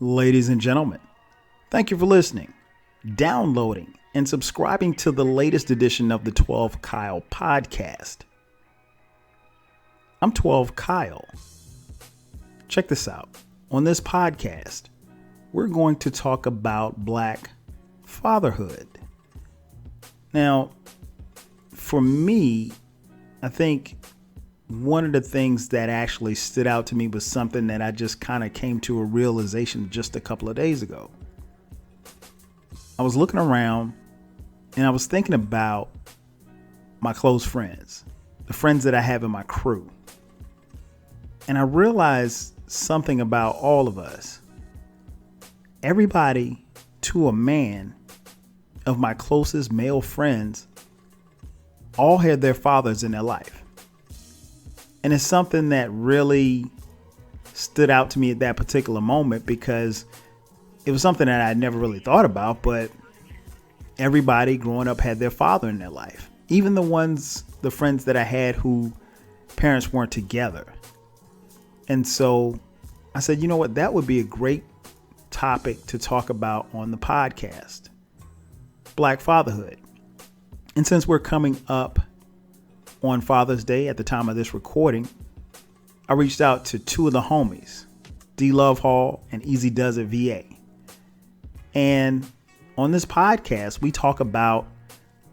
Ladies and gentlemen, thank you for listening, downloading, and subscribing to the latest edition of the 12 Kyle podcast. I'm 12 Kyle. Check this out. On this podcast, we're going to talk about Black fatherhood. Now, for me, I think one of the things that actually stood out to me was something that I just kind of came to a realization just a couple of days ago. I was looking around and I was thinking about my close friends, the friends that I have in my crew. And I realized something about all of us. Everybody, to a man, of my closest male friends, all had their fathers in their life. And it's something that really stood out to me at that particular moment because it was something that I never really thought about, but everybody growing up had their father in their life. Even the friends that I had who parents weren't together. And so I said, you know what, that would be a great topic to talk about on the podcast. Black fatherhood. And since we're coming up on Father's Day at the time of this recording, I reached out to two of the homies, Dluvhall and EazyDuzItVa. And on this podcast, we talk about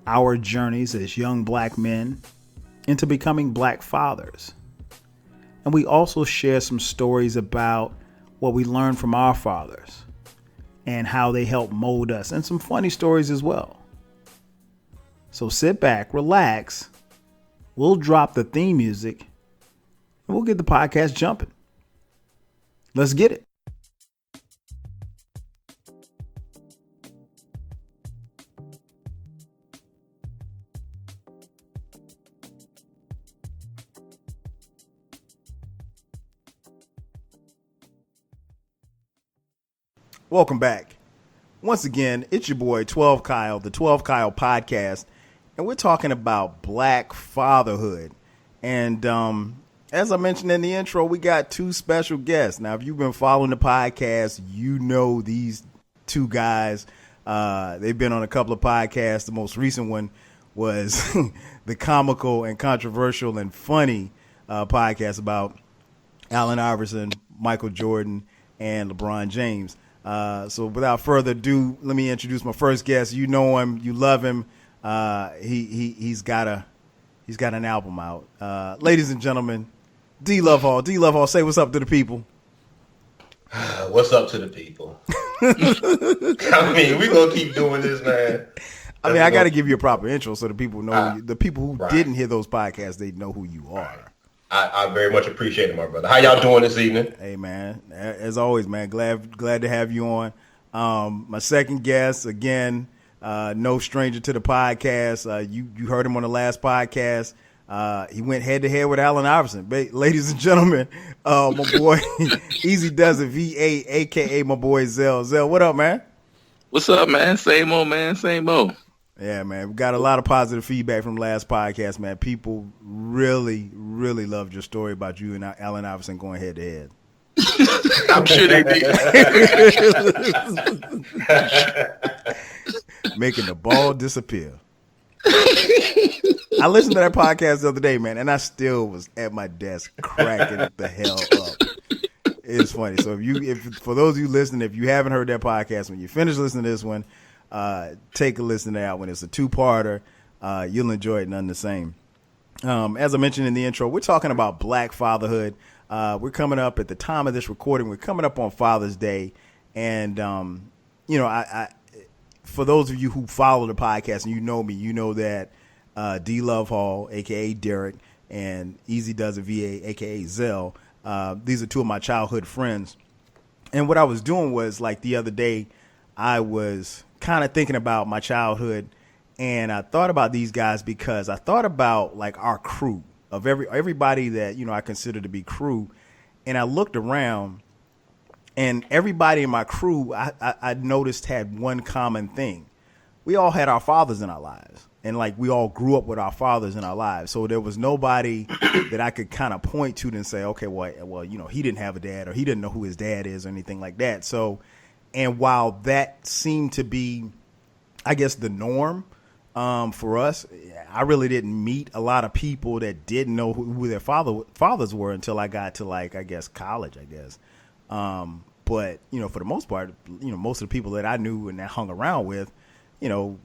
our journeys as young Black men into becoming Black fathers. And we also share some stories about what we learned from our fathers and how they helped mold us, and some funny stories as well. So sit back, relax. We'll drop the theme music and we'll get the podcast jumping. Let's get it. Welcome back. Once again, it's your boy 12 Kyle, the 12 Kyle podcast. And we're talking about Black fatherhood. And as I mentioned in the intro, we got two special guests. Now, if you've been following the podcast, you know these two guys. They've been on a couple of podcasts. The most recent one was the comical and controversial and funny podcast about Allen Iverson, Michael Jordan, and LeBron James. So without further ado, let me introduce my first guest. You know him, you love him. He's got an album out. Ladies and gentlemen, Dluvhall. Dluvhall, say what's up to the people. What's up to the people? I mean, we're gonna keep doing this, man. I mean, I got to give you a proper intro so the people know. The people who didn't hear those podcasts, they know who you are. I very much appreciate it, my brother. How y'all doing this evening? Hey, man. As always, man. Glad to have you on. My second guest, again. No stranger to the podcast. You heard him on the last podcast. He went head to head with Allen Iverson. Ladies and gentlemen, my boy EazyDuzItVa, aka my boy Zell. Zell, what up, man? What's up, man? Same old, man. Same old. Yeah, man. We got a lot of positive feedback from last podcast, man. People really, really loved your story about you and Allen Iverson going head to head. I'm sure they did. Making the ball disappear. I listened to that podcast the other day, man, and I still was at my desk cracking the hell up. It's funny. So if for those of you listening, if you haven't heard that podcast, when you finish listening to this one, take a listen to that one. It's a two-parter. You'll enjoy it none the same. As I mentioned in the intro, we're talking about Black fatherhood. We're coming up at the time of this recording. We're coming up on Father's Day. And, I for those of you who follow the podcast and you know me, you know that Dluvhall, a.k.a. Derek, and EazyDuzItVa, a.k.a. Zell, these are two of my childhood friends. And what I was doing was, like, the other day, I was kind of thinking about my childhood, and I thought about these guys because I thought about, like, our crew of everybody that, I consider to be crew. And I looked around, and everybody in my crew, I noticed had one common thing. We all had our fathers in our lives. and like we all grew up with our fathers in our lives. So there was nobody that I could kind of point to and say, okay, well, you know, he didn't have a dad, or he didn't know who his dad is, or anything like that. So, and while that seemed to be, I guess, the norm for us, I really didn't meet a lot of people that didn't know who their fathers were until I got to, like, I guess, college, I guess. But, you know, for the most part, you know, most of the people that I knew and that hung around with, you know,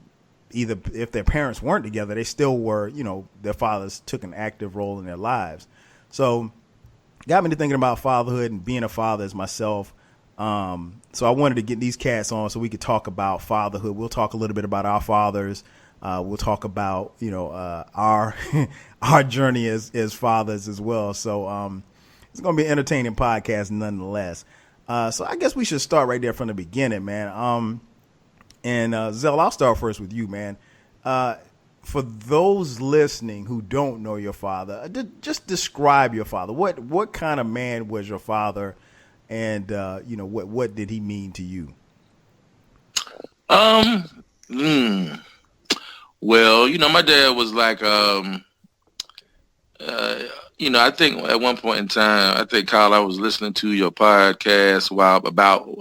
either if their parents weren't together, they still were, you know, their fathers took an active role in their lives. So got me to thinking about fatherhood and being a father as myself. So I wanted to get these cats on so we could talk about fatherhood. We'll talk a little bit about our fathers. We'll talk about, you know, our our journey as fathers as well. So it's going to be an entertaining podcast nonetheless. So I guess we should start right there from the beginning, man. And Zell, I'll start first with you, man. For those listening who don't know your father, just describe your father. What kind of man was your father, and you know, what did he mean to you? Well, you know, my dad was like, you know, I think at one point in time, I think, Kyle, I was listening to your podcast a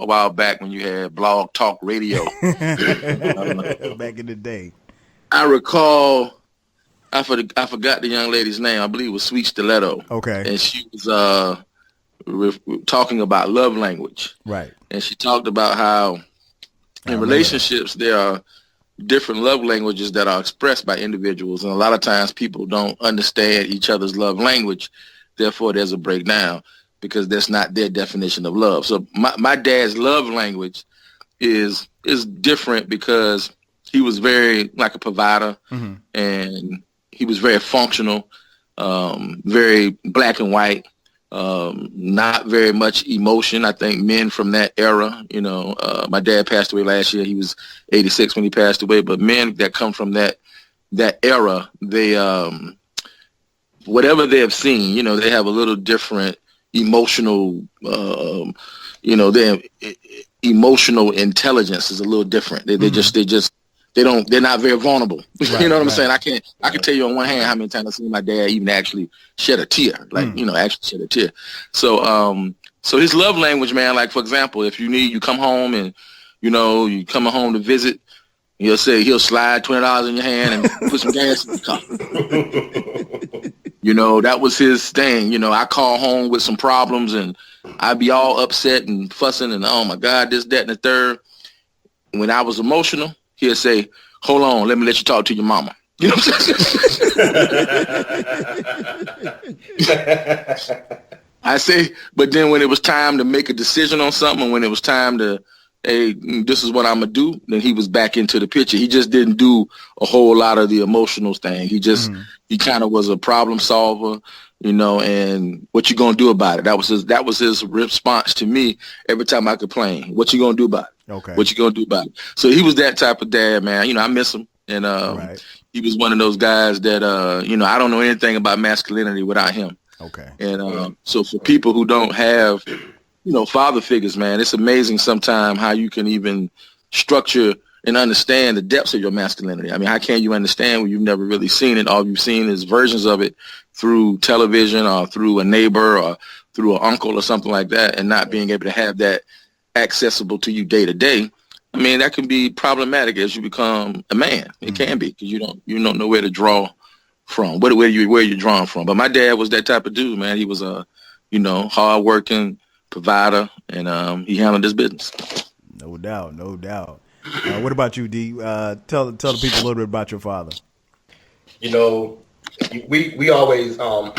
while back when you had Blog Talk Radio. Back in the day. I recall, I forgot the young lady's name. I believe it was Sweet Stiletto. Okay. And she was talking about love language. Right. And she talked about how in relationships there are different love languages that are expressed by individuals, and a lot of times people don't understand each other's love language. Therefore, there's a breakdown because that's not their definition of love. So my dad's love language is different because he was very like a provider, mm-hmm. and he was very functional, very black and white, not very much emotion. I think men from that era, you know, my dad passed away last year. He was 86 when he passed away. But men that come from that era, they, whatever they have seen, you know, they have a little different emotional, you know, their emotional intelligence is a little different. They're not very vulnerable. Right, you know what I'm right. saying? I can tell you on one hand how many times I've seen my dad even actually shed a tear, you know, actually shed a tear. So, so his love language, man, like, for example, if you come home and, you know, you coming home to visit, he'll slide $20 in your hand and put some gas in the car. You know, that was his thing. You know, I call home with some problems and I'd be all upset and fussing and, oh my God, this, that, and the third. When I was emotional, he'll say, hold on, let me let you talk to your mama. You know what I'm saying? I say, but then when it was time to make a decision on something, when it was time to, hey, this is what I'm going to do, then he was back into the picture. He just didn't do a whole lot of the emotional thing. He just, he kind of was a problem solver, you know, and what you going to do about it? That was his response to me every time I complained. What you going to do about it? Okay. What you going to do about it? So he was that type of dad, man. You know, I miss him. And Right. He was one of those guys that, you know, I don't know anything about masculinity without him. Okay. And so for people who don't have, you know, father figures, man, it's amazing sometimes how you can even structure and understand the depths of your masculinity. I mean, how can you understand when you've never really seen it? All you've seen is versions of it through television or through a neighbor or through an uncle or something like that, and not being able to have that accessible to you day to day. I mean, that can be problematic as you become a man. It can be, because you don't know where to draw from, where you're drawing from. But my dad was that type of dude, man. He was a, you know, hardworking provider, and he handled his business. No doubt. What about you, D? Tell the people a little bit about your father. You know, we always, all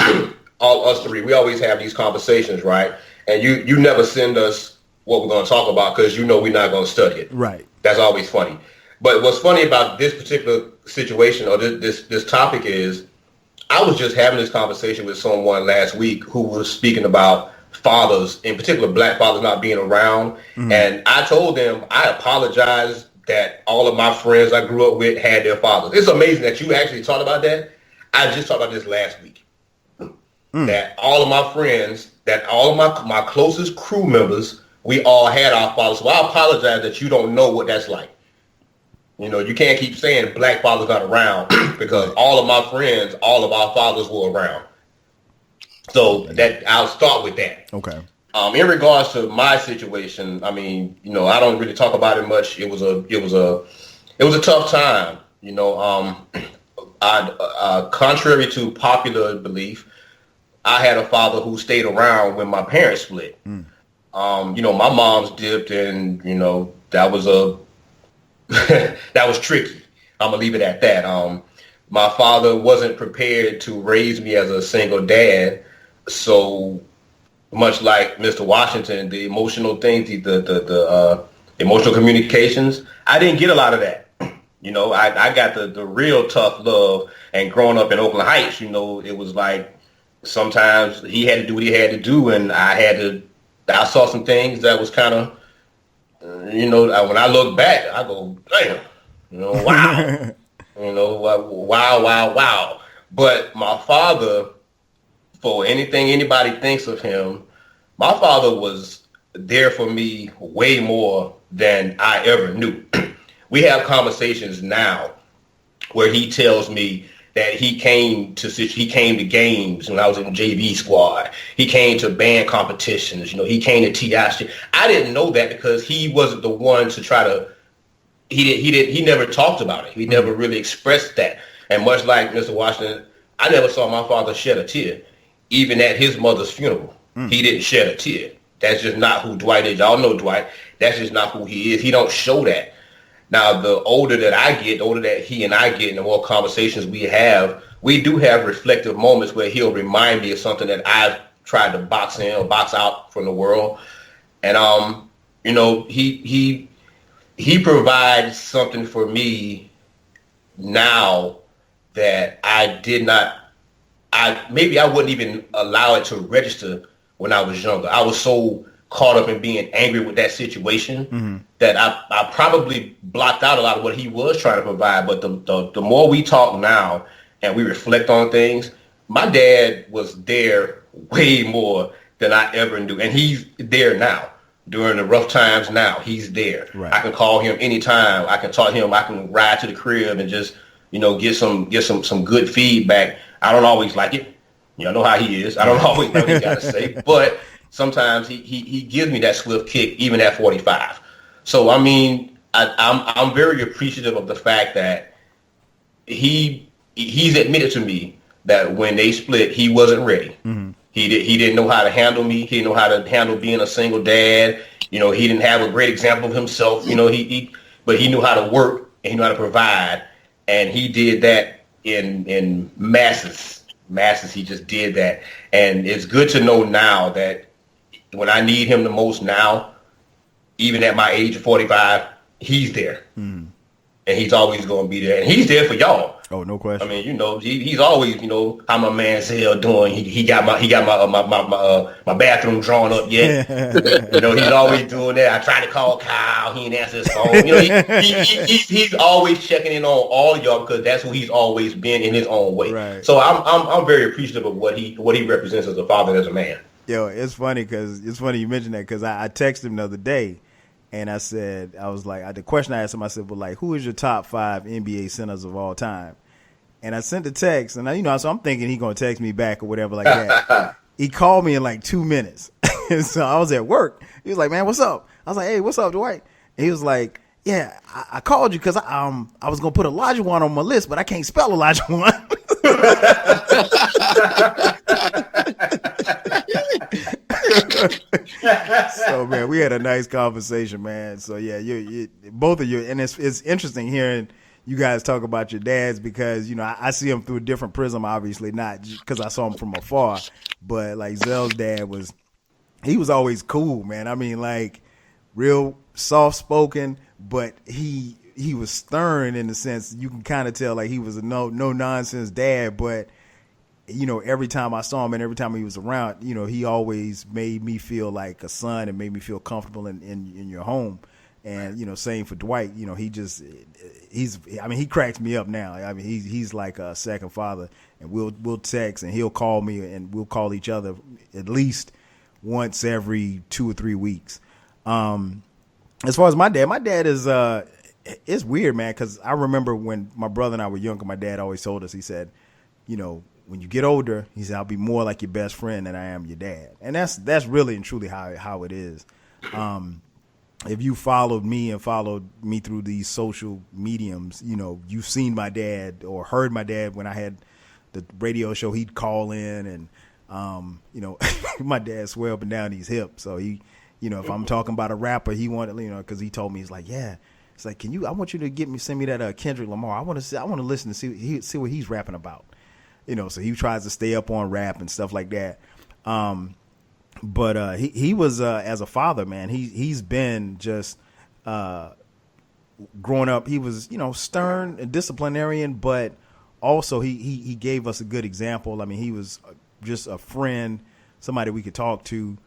us three, we always have these conversations, right? And you never send us what we're going to talk about because you know we're not going to study it. Right. That's always funny. But what's funny about this particular situation or this topic is I was just having this conversation with someone last week who was speaking about fathers, in particular black fathers, not being around. And I told them I apologize that all of my friends I grew up with had their fathers. It's amazing that you actually talked about that. I just talked about this last week. That all of my friends, that all of my closest crew members, we all had our fathers. So I apologize that you don't know what that's like. You can't keep saying black fathers not around because all of my friends, all of our fathers were around. So that I'll start with that. Okay. In regards to my situation, I mean, I don't really talk about it much. It was a tough time. Contrary to popular belief, I had a father who stayed around when my parents split. My mom's dipped, and that was that was tricky. I'm gonna leave it at that. My father wasn't prepared to raise me as a single dad, so much like Mr. Washington, the emotional things, the emotional communications, I didn't get a lot of that. I got the real tough love. And growing up in Oakland Heights, it was like sometimes he had to do what he had to do, and I saw some things that was kind of, when I look back, I go, damn, wow, wow. But my father, for anything anybody thinks of him, my father was there for me way more than I ever knew. We have conversations now where he tells me that he came to games when I was in the JV squad. He came to band competitions. He came to TI. I didn't know that because he wasn't the one to try to. He never talked about it. He never really expressed that. And much like Mr. Washington, I never saw my father shed a tear, even at his mother's funeral. He didn't shed a tear. That's just not who Dwight is. Y'all know Dwight. That's just not who he is. He don't show that. Now, the older that I get, the older that he and I get, and the more conversations we do have reflective moments where he'll remind me of something that I've tried to box in or box out from the world. And, he provides something for me now that I wouldn't even allow it to register when I was younger. I was so caught up in being angry with that situation that I probably blocked out a lot of what he was trying to provide. But the more we talk now and we reflect on things, my dad was there way more than I ever knew. And he's there now. During the rough times now, he's there. Right. I can call him anytime. I can talk to him. I can ride to the crib and just, get some good feedback. I don't always like it. You know how he is. I don't always know what he got to say. But sometimes he gives me that swift kick, even at 45. So, I mean, I'm very appreciative of the fact that he's admitted to me that when they split, he wasn't ready. He didn't know how to handle me. He didn't know how to handle being a single dad. He didn't have a great example of himself. But he knew how to work and he knew how to provide, and he did that in masses. He just did that, and it's good to know now that when I need him the most now, even at my age of 45, he's there, and he's always going to be there, and he's there for y'all. Oh, no question. I mean, he's always, how my man Zell doing. He got my bathroom drawn up yet. He's always doing that. I tried to call Kyle. He didn't answer his phone. He's always checking in on all of y'all because that's who he's always been in his own way. Right. So I'm very appreciative of what he represents as a father and as a man. Yo, it's funny you mentioned that because I texted him the other day. And the question I asked him, I said, well, like, who is your top 5 NBA centers of all time? And I sent the text, and so I'm thinking he's going to text me back or whatever like that. He called me in like 2 minutes. So I was at work. He was like, man, what's up? I was like, hey, what's up, Dwight? And he was like, yeah, I called you because I was going to put Olajuwon on my list, but I can't spell Olajuwon. So, man, we had a nice conversation, man. So, yeah, you both of you, and it's interesting hearing you guys talk about your dads because, I see them through a different prism, obviously, not because I saw him from afar, but like Zell's dad he was always cool, man. I mean, like, real soft-spoken, but he was stern in the sense you can kind of tell like he was a no-nonsense dad, but every time I saw him and every time he was around, he always made me feel like a son and made me feel comfortable in your home. And, same for Dwight, he cracks me up now. I mean, he's like a second father, and we'll text and he'll call me and we'll call each other at least once every 2 or 3 weeks. As far as my dad is, it's weird, man, because I remember when my brother and I were younger, my dad always told us, he said, you know, when you get older, he said, I'll be more like your best friend than I am your dad. And that's really and truly how it is. If you followed me through these social mediums, you know, you've seen my dad or heard my dad when I had the radio show, he'd call in and, you know, my dad swear up and down he's hip. So he, you know, if I'm talking about a rapper, he wanted, you know, because he told me, he's like, yeah, it's like, I want you to send me that Kendrick Lamar. I want to listen to see what he's rapping about, you know. So he tries to stay up on rap and stuff like that. But he was as a father, man. He's been just growing up. He was, you know, stern and disciplinarian, but also he gave us a good example. I mean, he was just a friend, somebody we could talk to.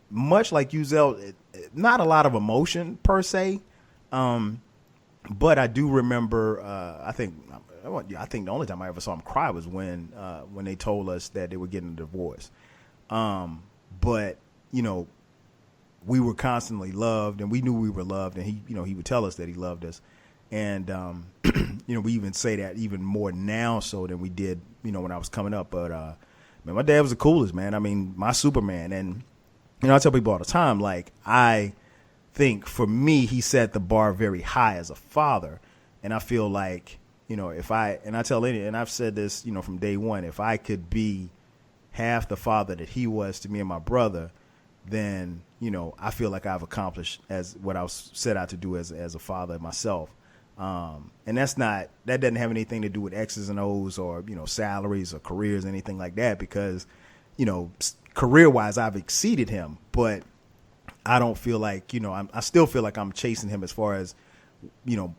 Much like you, Zell, not a lot of emotion per se, but I do remember. I think the only time I ever saw him cry was when they told us that they were getting a divorce. But you know, we were constantly loved, and we knew we were loved, and he would tell us that he loved us, and you know, we even say that even more now so than we did, you know, when I was coming up. But man, my dad was the coolest, man. I mean, my Superman. And you know, I tell people all the time, like, I think for me, he set the bar very high as a father. And I feel like, you know, and I've said this, you know, from day one, if I could be half the father that he was to me and my brother, then, you know, I feel like I've accomplished as what I was set out to do as a father myself. And that doesn't have anything to do with X's and O's or, you know, salaries or careers, anything like that, because, you know, career wise, I've exceeded him, but I don't feel like, you know, I still feel like I'm chasing him as far as, you know,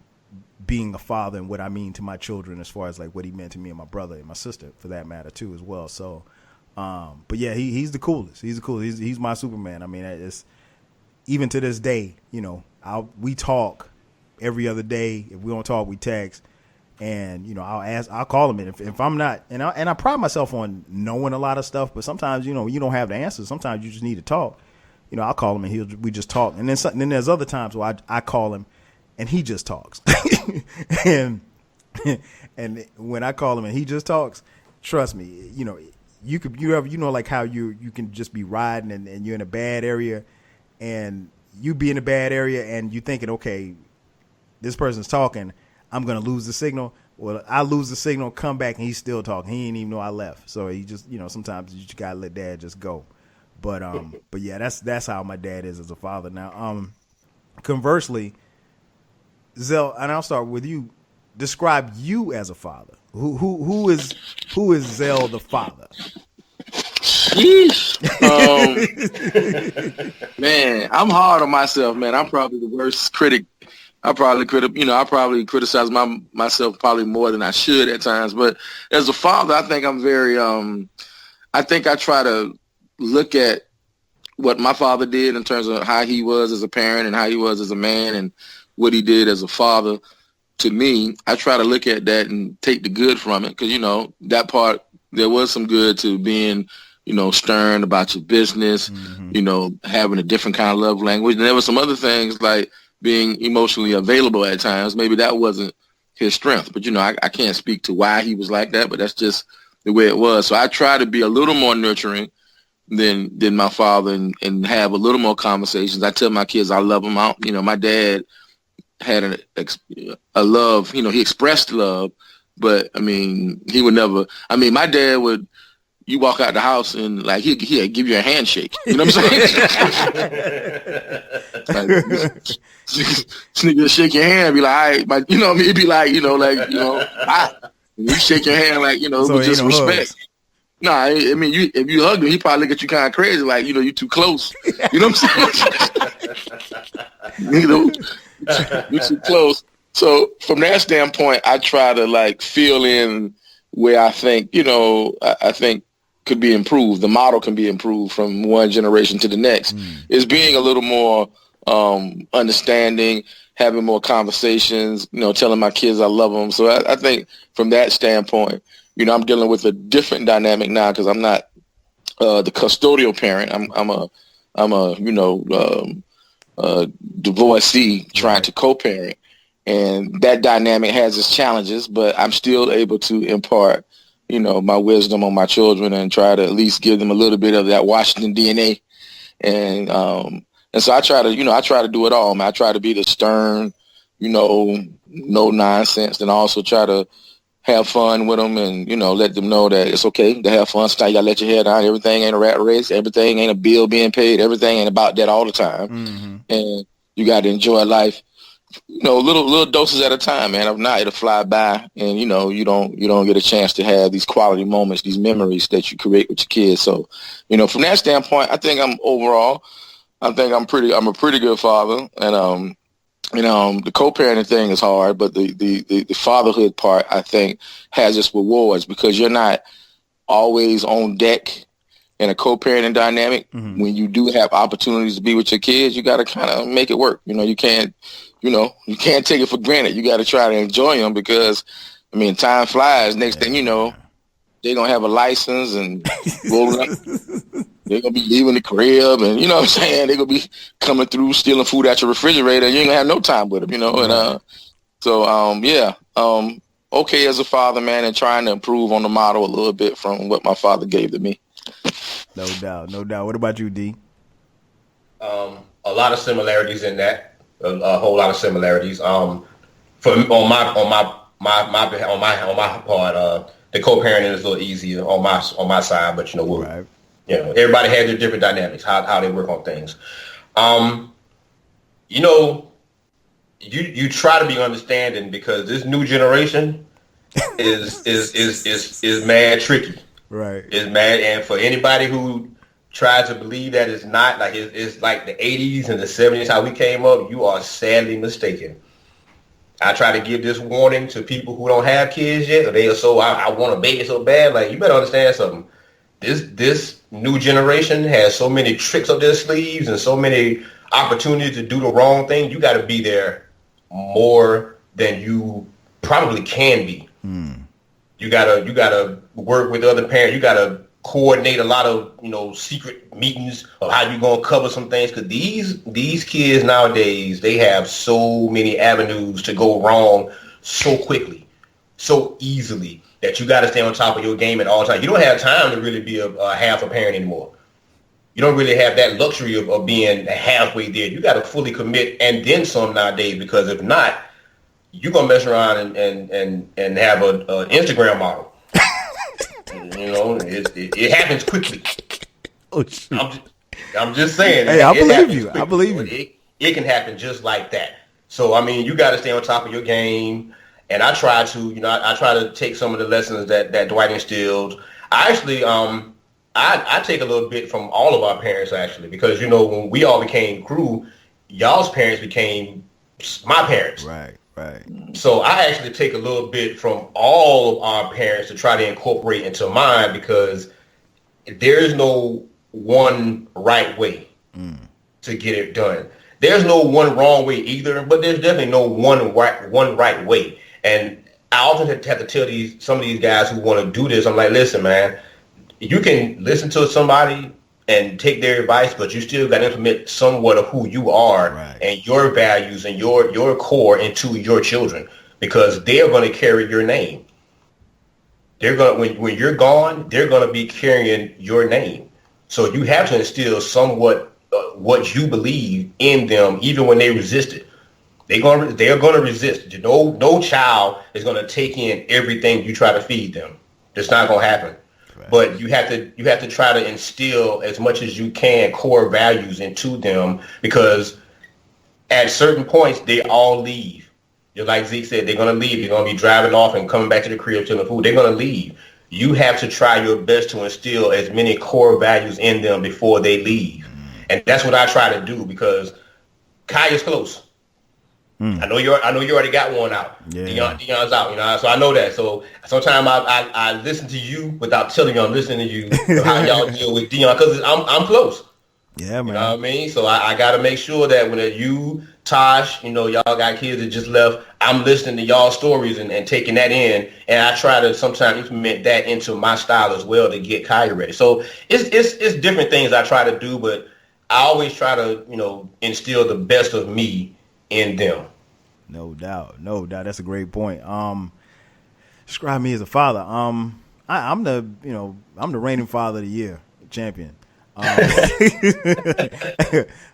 being a father and what I mean to my children, as far as like what he meant to me and my brother and my sister for that matter too, as well. So, but yeah, he's the coolest. He's my Superman. I mean, it's even to this day, you know, we talk every other day. If we don't talk, we text. And, you know, I'll call him. And if I'm not, and I pride myself on knowing a lot of stuff, but sometimes, you know, you don't have the answers. Sometimes you just need to talk. You know, I'll call him and we just talk. And then there's other times where I call him and he just talks. and when I call him and he just talks, trust me, you know, like how you can just be riding and you're in a bad area and you be in a bad area and you thinking, okay, this person's talking, I'm going to lose the signal. Well, I lose the signal, come back, and he's still talking. He didn't even know I left. So he just, you know, sometimes you just got to let dad just go. But yeah, that's how my dad is as a father. Now, conversely, Zell, and I'll start with you. Describe you as a father. Who is Zell the father? Man, I'm hard on myself, man. I'm probably the worst critic. I probably criticize myself probably more than I should at times. But as a father, I think I'm very, I think I try to look at what my father did in terms of how he was as a parent and how he was as a man and what he did as a father to me. I try to look at that and take the good from it because, you know, that part, there was some good to being, you know, stern about your business, you know, having a different kind of love language. And there were some other things like being emotionally available at times. Maybe that wasn't his strength, but, you know, I can't speak to why he was like that, but that's just the way it was. So I try to be a little more nurturing than my father and have a little more conversations. I tell my kids I love them out. You know, my dad had a love, you know, he expressed love, but I mean, he would never, I mean, my dad would, you walk out the house and like, he'd give you a handshake. You know what I'm saying? Like, shake your hand, be like, all right, but, you know, he'd be like, you know, like, you know, you shake your hand, like, you know, so with just respect. Hugs. Nah, I mean, if you hug him, he probably look at you kind of crazy, like, you know, you too close. You know what I'm saying? You know, you're too close. So from that standpoint, I try to like fill in where I think, you know, I think could be improved. The model can be improved from one generation to the next. Is being a little more understanding, having more conversations, you know, telling my kids I love them. So I think from that standpoint, you know, I'm dealing with a different dynamic now because I'm not the custodial parent. I'm a you know, divorcee trying to co-parent. And that dynamic has its challenges, but I'm still able to impart, my wisdom on my children and try to at least give them a little bit of that Washington DNA. And so I try to do it all, man. I try to be the stern, no nonsense, and also try to have fun with them and, let them know that it's okay to have fun. Sometimes you got to let your hair down. Everything ain't a rat race. Everything ain't a bill being paid. Everything ain't about that all the time. Mm-hmm. And you got to enjoy life, little doses at a time, man. If not, it'll fly by and, you don't get a chance to have these quality moments, these memories that you create with your kids. So, from that standpoint, I think I'm a pretty good father. And, the co-parenting thing is hard, but the fatherhood part, I think, has its rewards because you're not always on deck in a co-parenting dynamic. Mm-hmm. When you do have opportunities to be with your kids, you got to kind of make it work. You can't take it for granted. You got to try to enjoy them because, time flies. Next thing you know, they're going to have a license and they're going to be leaving the crib and, you know what I'm saying? They're going to be coming through, stealing food out your refrigerator and you ain't going to have no time with them, Right. And okay as a father, man, and trying to improve on the model a little bit from what my father gave to me. No doubt. What about you, D? A lot of similarities in that. A whole lot of similarities. On my part, the co-parenting is a little easier on my side, but right. Everybody has their different dynamics, how they work on things. You try to be understanding because this new generation is mad tricky. Right. Is mad, and for anybody who tries to believe that it's not like it's like the 80s and the 70s how we came up, you are sadly mistaken. I try to give this warning to people who don't have kids yet, or they are so I want a baby so bad. Like, you better understand something. This new generation has so many tricks up their sleeves and so many opportunities to do the wrong thing. You got to be there more than you probably can be. You gotta work with other parents. You gotta coordinate a lot of secret meetings of how you're gonna cover some things, because these kids nowadays, they have so many avenues to go wrong so quickly, so easily, that you got to stay on top of your game at all times. You don't have time to really be a half a parent anymore. You don't really have that luxury of being halfway there. You got to fully commit and then some nowadays, because if not, you're gonna mess around and have an Instagram model. It happens quickly. Oh, shoot. I'm just saying. Hey, I believe you. I believe you. It can happen just like that. So you got to stay on top of your game. And I try to, I try to take some of the lessons that Dwight instilled. I actually, I take a little bit from all of our parents actually, because when we all became crew, y'all's parents became my parents. Right. So I actually take a little bit from all of our parents to try to incorporate into mine, because there is no one right way to get it done. There's no one wrong way either, but there's definitely no one right way. And I often have to tell some of these guys who want to do this, I'm like, listen, man, you can listen to somebody and take their advice, but you still got to implement somewhat of who you are, right, and your values and your core into your children, because they're going to carry your name. They're going to, when you're gone, they're going to be carrying your name. So you have to instill somewhat what you believe in them, even when they resist it. They're going to resist. No child is going to take in everything you try to feed them. It's not going to happen. Right. But you have to try to instill as much as you can core values into them, because at certain points they all leave. Just like Zeke said, they're going to leave. They're going to be driving off and coming back to the crib to the food. They're going to leave. You have to try your best to instill as many core values in them before they leave. And that's what I try to do, because Kai is close. I know you already got one out. Yeah. Dion's out, so I know that. So sometimes I listen to you without telling you I'm listening to you, how y'all deal with Dion, because I'm close. Yeah, man. You know what I mean? So I got to make sure that when you, Tosh, y'all got kids that just left, I'm listening to y'all stories and taking that in, and I try to sometimes implement that into my style as well to get Kai ready. So it's different things I try to do, but I always try to, instill the best of me in them. No doubt. That's a great point. Describe me as a father. I'm the reigning father of the year champion. Look,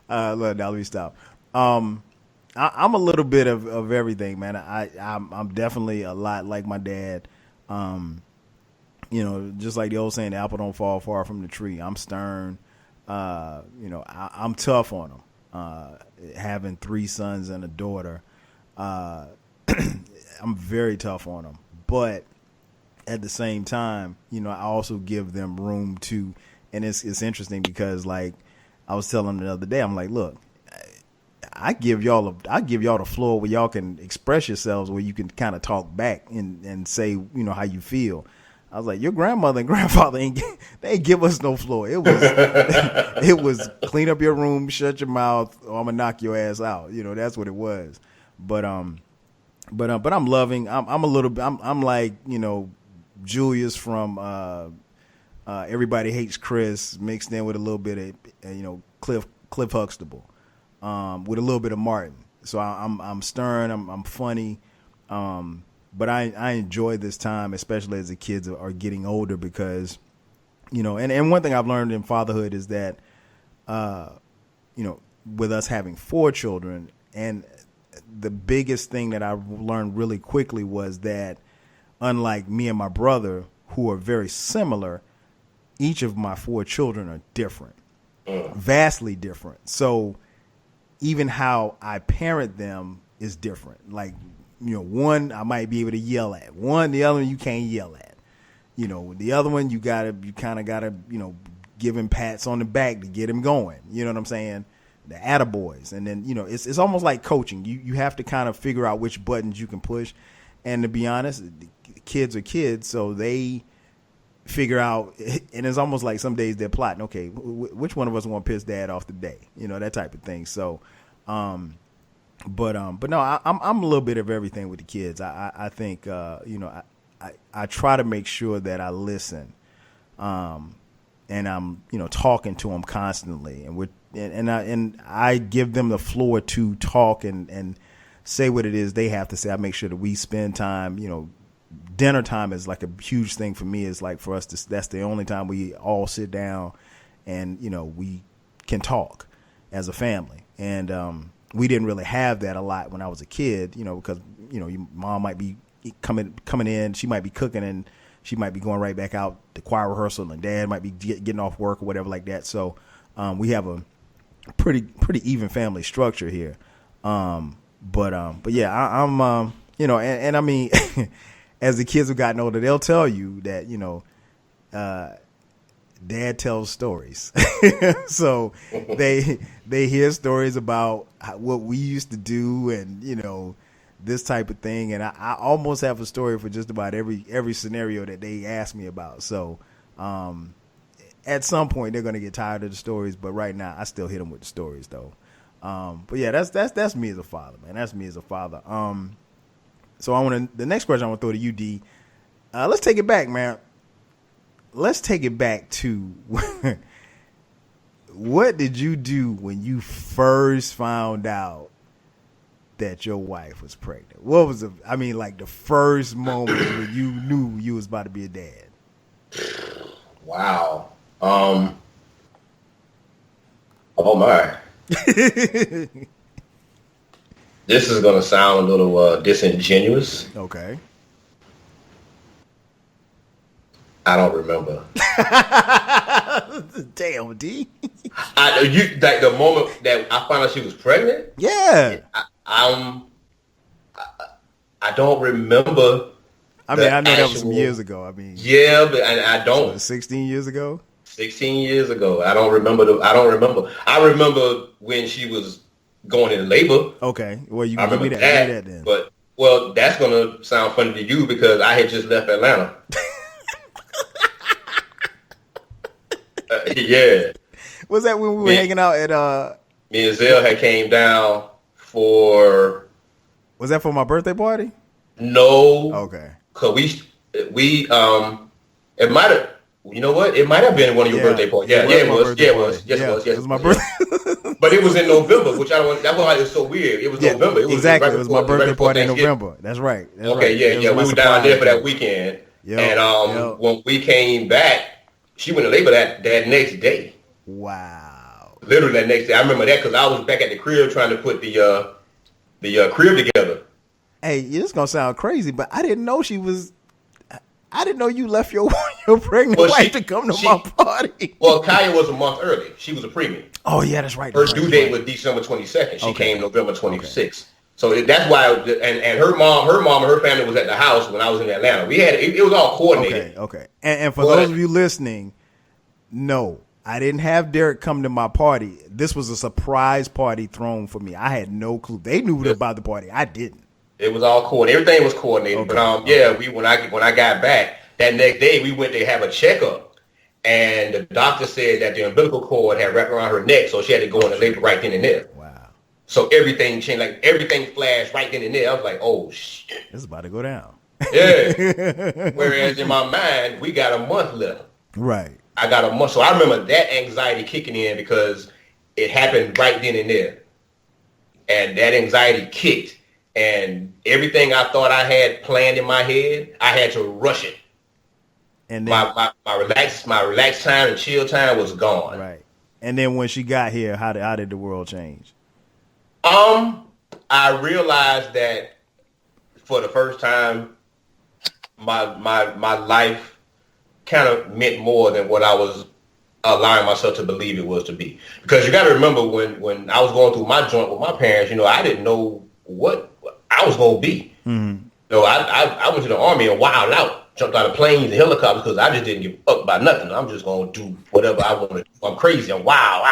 now let me stop. I'm a little bit of everything, man. I'm definitely a lot like my dad. Just like the old saying, the apple don't fall far from the tree. I'm stern. I'm tough on them. Having 3 sons and a daughter, I'm very tough on them. But at the same time, I also give them room to, and it's interesting because, like, I was telling them the other day, I'm like, look, I give y'all the floor where y'all can express yourselves, where you can kind of talk back and say, how you feel. I was like, your grandmother and grandfather they ain't give us no floor. It was it was clean up your room, shut your mouth, or I'm gonna knock your ass out. That's what it was. But I'm loving. I'm a little bit. I'm like Julius from Everybody Hates Chris mixed in with a little bit of Cliff Huxtable, with a little bit of Martin. So I'm stern. I'm funny. But I enjoy this time, especially as the kids are getting older, because, and one thing I've learned in fatherhood is that, with us having 4 children, and the biggest thing that I learned really quickly was that, unlike me and my brother, who are very similar, each of my 4 children are different, vastly different. So even how I parent them is different. Like, one I might be able to yell at. The other one you can't yell at. The other one you kind of gotta, give him pats on the back to get him going. You know what I'm saying? The attaboys. And then, it's almost like coaching. You have to kind of figure out which buttons you can push. And to be honest, kids are kids, so they figure out, and it's almost like some days they're plotting, okay, which one of us want to piss dad off today? That type of thing. So, But no, I'm a little bit of everything with the kids. I think I try to make sure that I listen, and I'm talking to them constantly, and I give them the floor to talk and say what it is they have to say. I make sure that we spend time. Dinner time is like a huge thing for me. It's like for us that's the only time we all sit down and we can talk as a family. And we didn't really have that a lot when I was a kid, because, your mom might be coming in, she might be cooking, and she might be going right back out to choir rehearsal, and dad might be getting off work or whatever like that. So we have a pretty even family structure here. But yeah, I'm and I mean, as the kids have gotten older, they'll tell you that, dad tells stories. So they hear stories about what we used to do and, this type of thing. And I almost have a story for just about every scenario that they ask me about. So at some point they're going to get tired of the stories. But right now I still hit them with the stories, though. But yeah, that's me as a father, man. That's me as a father. So the next question I want to throw to you, D. Let's take it back, man. Let's take it back to what did you do when you first found out that your wife was pregnant? What was the first moment when you knew you was about to be a dad? Wow. Oh my. This is going to sound a little disingenuous. Okay. I don't remember. Damn, D. The moment that I found out she was pregnant? Yeah. I don't remember. I know that was some years ago. Yeah, but I don't. 16 years ago? 16 years ago. I don't remember. I remember when she was going into labor. Okay. Well, you I give remember me that then. But, that's going to sound funny to you because I had just left Atlanta. Yeah. Was that when we were hanging out at me and Zell had came down for... Was that for my birthday party? No. Okay. Cause we it might have... You know what? It might have been one of your birthday parties. Yeah, it was. Yeah, it was. Yes, it was. Yes, it was my birthday. But it was in November, which I don't. That's why it was so weird. It was November. It was exactly. It was my birthday party in November. That's right. Okay, yeah. We were down there for that weekend, and when we came back, she went to labor that next day. Wow. Literally that next day. I remember that because I was back at the crib trying to put the crib together. Hey, this is gonna sound crazy, but I didn't know she was. I didn't know you left your pregnant wife to come to my party. Well, Kaya was a month early. She was a preemie. Oh yeah, that's right. Her due date was December 22nd. She came November 26th. Okay. So that's why. And her mom, and her family was at the house when I was in Atlanta. We had it was all coordinated. Okay. And for those of you listening, no, I didn't have Derek come to my party. This was a surprise party thrown for me. I had no clue. They knew about the party. I didn't. It was all coordinated. Everything was coordinated. Okay. But when I got back that next day, we went to have a checkup, and the doctor said that the umbilical cord had wrapped around her neck, so she had to go into labor right then and there. Wow. So everything changed. Like everything flashed right then and there. I was like, oh shit, this is about to go down. Yeah. Whereas in my mind, we got a month left. Right. I got a month. So I remember that anxiety kicking in because it happened right then and there, and that anxiety kicked. And everything I thought I had planned in my head, I had to rush it. And then, my relaxed time and chill time was gone. Right. And then when she got here, how did the world change? I realized that for the first time, my life kind of meant more than what I was allowing myself to believe it was to be. Because you got to remember when I was going through my joint with my parents, I didn't know what I was going to be. Mm-hmm. I went to the Army and wild out, jumped out of planes and helicopters because I just didn't give up by nothing. I'm just going to do whatever I want to do. I'm crazy. I'm wild.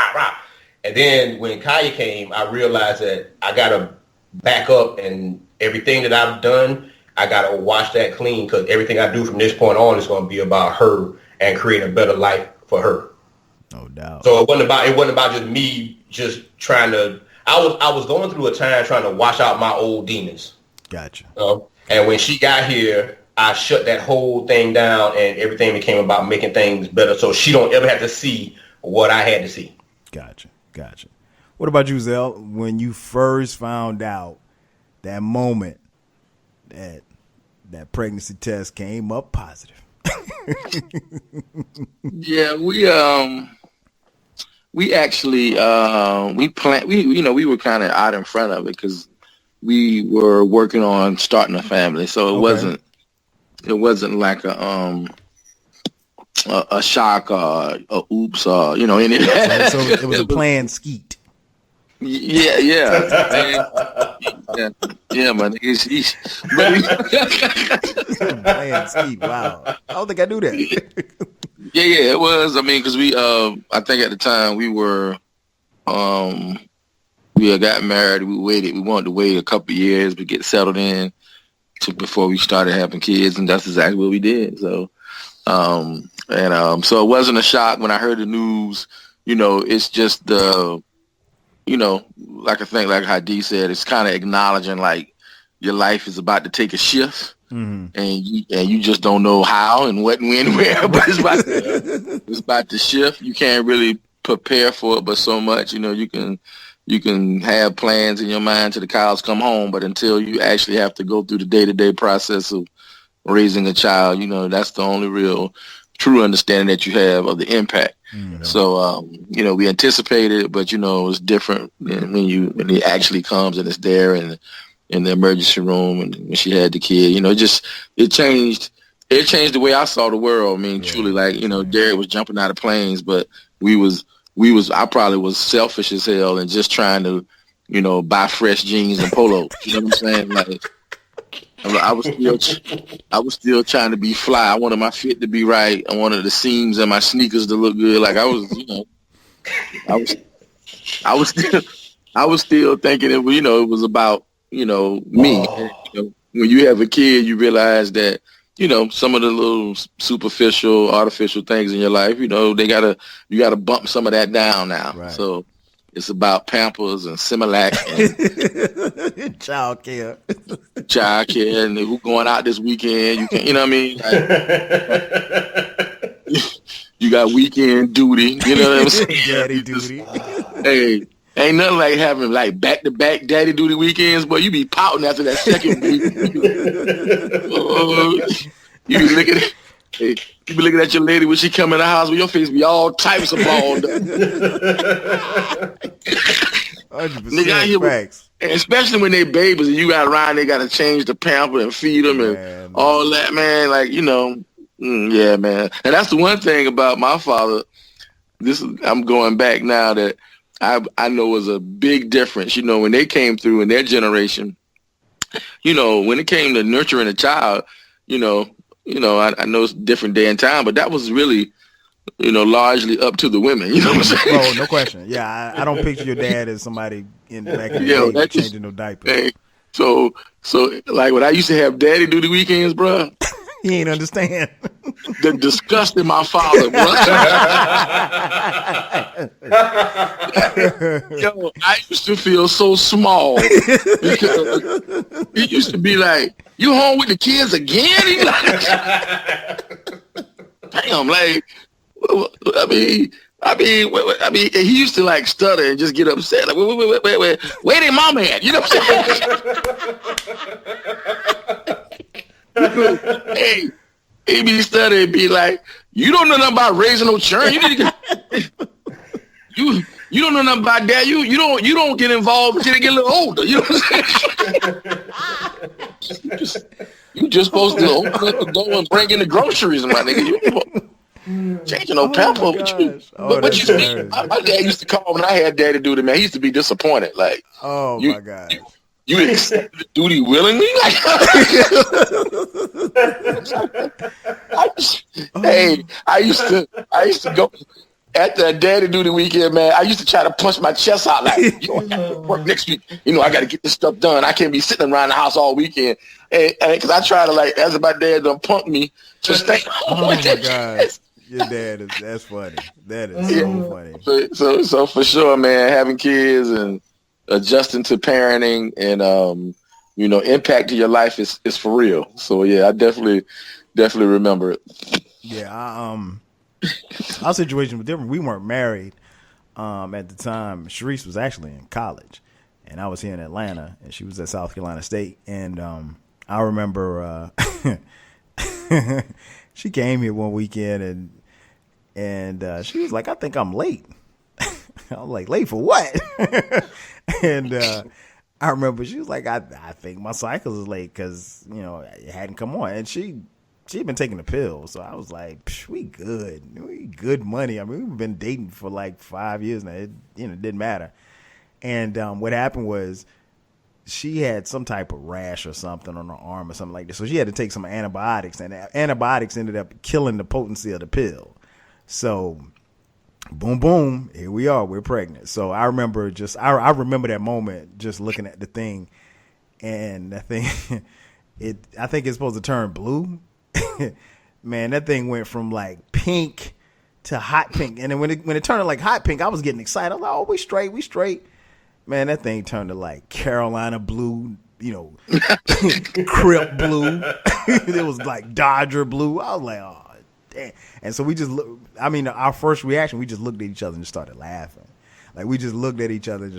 And then when Kaya came, I realized that I got to back up, and everything that I've done, I got to wash that clean, because everything I do from this point on is going to be about her and creating a better life for her. No doubt. So it wasn't about just me just trying to. I was going through a time trying to wash out my old demons. Gotcha. And when she got here, I shut that whole thing down, and everything became about making things better, so she don't ever have to see what I had to see. Gotcha. What about you, Zell? When you first found out that moment that pregnancy test came up positive? Yeah, we actually we were kind of out in front of it because we were working on starting a family, so it wasn't like a shock or a oops or any of that. So it was a planned skeet. Yeah, man. Planned skeet. Wow, I don't think I knew that. Yeah, it was. I mean, because we, I think at the time we had gotten married. We wanted to wait a couple of years to get settled in before we started having kids, and that's exactly what we did. So, so it wasn't a shock when I heard the news. It's just like I think, like how Dee said, it's kind of acknowledging like your life is about to take a shift. Mm-hmm. And you just don't know how and what and when and where, but it's about to shift. You can't really prepare for it, but so much, you can have plans in your mind till the cows come home, but until you actually have to go through the day-to-day process of raising a child, that's the only real true understanding that you have of the impact. Mm-hmm. So, we anticipated it, but it's different when it actually comes and it's there and in the emergency room, and when she had the kid, it changed the way I saw the world. I mean, truly, like, Derek was jumping out of planes, but I probably was selfish as hell and just trying to, buy fresh jeans and polos. You know what I'm saying? Like, I was still trying to be fly. I wanted my fit to be right. I wanted the seams in my sneakers to look good. Like I was still thinking it was about, me. When you have a kid, you realize that, some of the little superficial, artificial things in your life, you gotta bump some of that down now. Right. So it's about Pampers and Similac and child care, and who going out this weekend. You know what I mean? You got weekend duty. You know what I'm saying? Daddy duty. Hey, ain't nothing like having like back-to-back daddy duty weekends, but you be pouting after that second week. You be looking at you be looking at your lady when she come in the house with your face be all types of balled up. 100% facts. Especially when they babies and you got around, they got to change the pamper and feed them and all that, man. Like, yeah, man. And that's the one thing about my father. I'm going back now that I know was a big difference. When they came through in their generation, when it came to nurturing a child, I know it's a different day and time, but that was really, largely up to the women. You know what I'm saying? Oh, no question. Yeah, I don't picture your dad as somebody in the back of the day changing no diapers. Hey, so like when I used to have daddy duty weekends, bro. He ain't understand. The disgust in my father, bro. Yo, I used to feel so small because he used to be like, "You home with the kids again?" He like, damn, like, I mean, he used to like stutter and just get upset. Like, wait, where their mama at? You know what I'm saying? Hey, he be stuttering and be like, "You don't know nothing about raising no children. You need to get, you don't know nothing about that. You don't get involved until they get a little older. You know what I'm saying? You just supposed to open up the door and bring in the groceries, my nigga. You changing no pamper, but you mean? My dad used to call when I had daddy duty, man. He used to be disappointed. Like, my God. You accept the duty willingly? I used to go at the daddy duty weekend, man. I used to try to punch my chest out like, I got to work next week. I got to get this stuff done. I can't be sitting around the house all weekend. And because I try to as my dad done pump me to stay home. Oh my God. Your dad that's funny. That is so funny. So for sure, man, having kids and adjusting to parenting and impact to your life is for real. So yeah, I definitely remember it. Yeah, our situation was different. We weren't married at the time. Sharice was actually in college, and I was here in Atlanta, and she was at South Carolina State. And I remember she came here one weekend, and she was like, "I think I'm late." I was like, "Late for what?" And I remember she was like, I think my cycle is late because, it hadn't come on. And she'd been taking the pill. So I was like, we good. We good money. I mean, we've been dating for like 5 years now. It didn't matter. And what happened was she had some type of rash or something on her arm or something like this. So she had to take some antibiotics. And the antibiotics ended up killing the potency of the pill. So boom, boom, here we are. We're pregnant. So I remember I remember that moment just looking at the thing, and that thing, I think it's supposed to turn blue. Man, that thing went from like pink to hot pink. And then when it turned to like hot pink, I was getting excited. I was like, "Oh, we straight. Man, that thing turned to like Carolina blue, Crip blue. It was like Dodger blue. I was like, oh. Damn. And so we just our first reaction, we just looked at each other and just started laughing. Like we just looked at each other and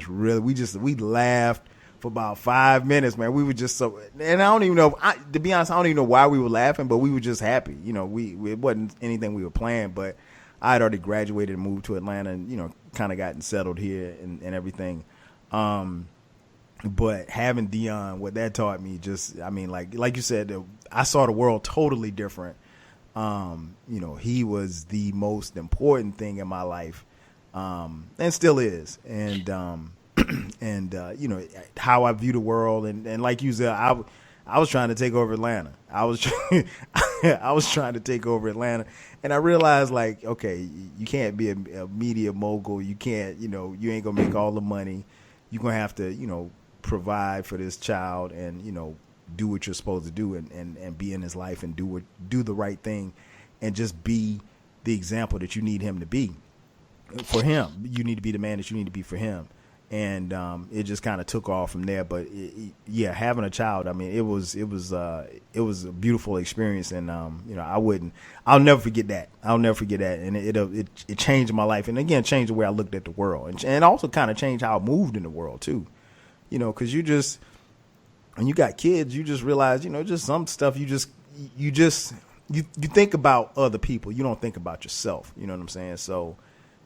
we laughed for about 5 minutes, man. We were just so, and I don't even know, to be honest, I don't even know why we were laughing, but we were just happy. It wasn't anything we were planning, but I had already graduated and moved to Atlanta and, kind of gotten settled here and everything. But having Dion, what that taught me like you said, I saw the world totally different. He was the most important thing in my life, and still is. And how I view the world. And like you said, I was trying to take over Atlanta. I was trying to take over Atlanta. And I realized, like, okay, you can't be a media mogul. You can't, you ain't going to make all the money. You're going to have to, provide for this child and, do what you're supposed to do and be in his life and do the right thing and just be the example that you need him to be for him. You need to be the man that you need to be for him. And it just kind of took off from there. But yeah, having a child, I mean, it was a beautiful experience, and I'll never forget that. And it changed my life, and again, changed the way I looked at the world, and also kind of changed how I moved in the world too. Because when you got kids, you just realize, just some stuff you think about other people, you don't think about yourself. You know what I'm saying? So.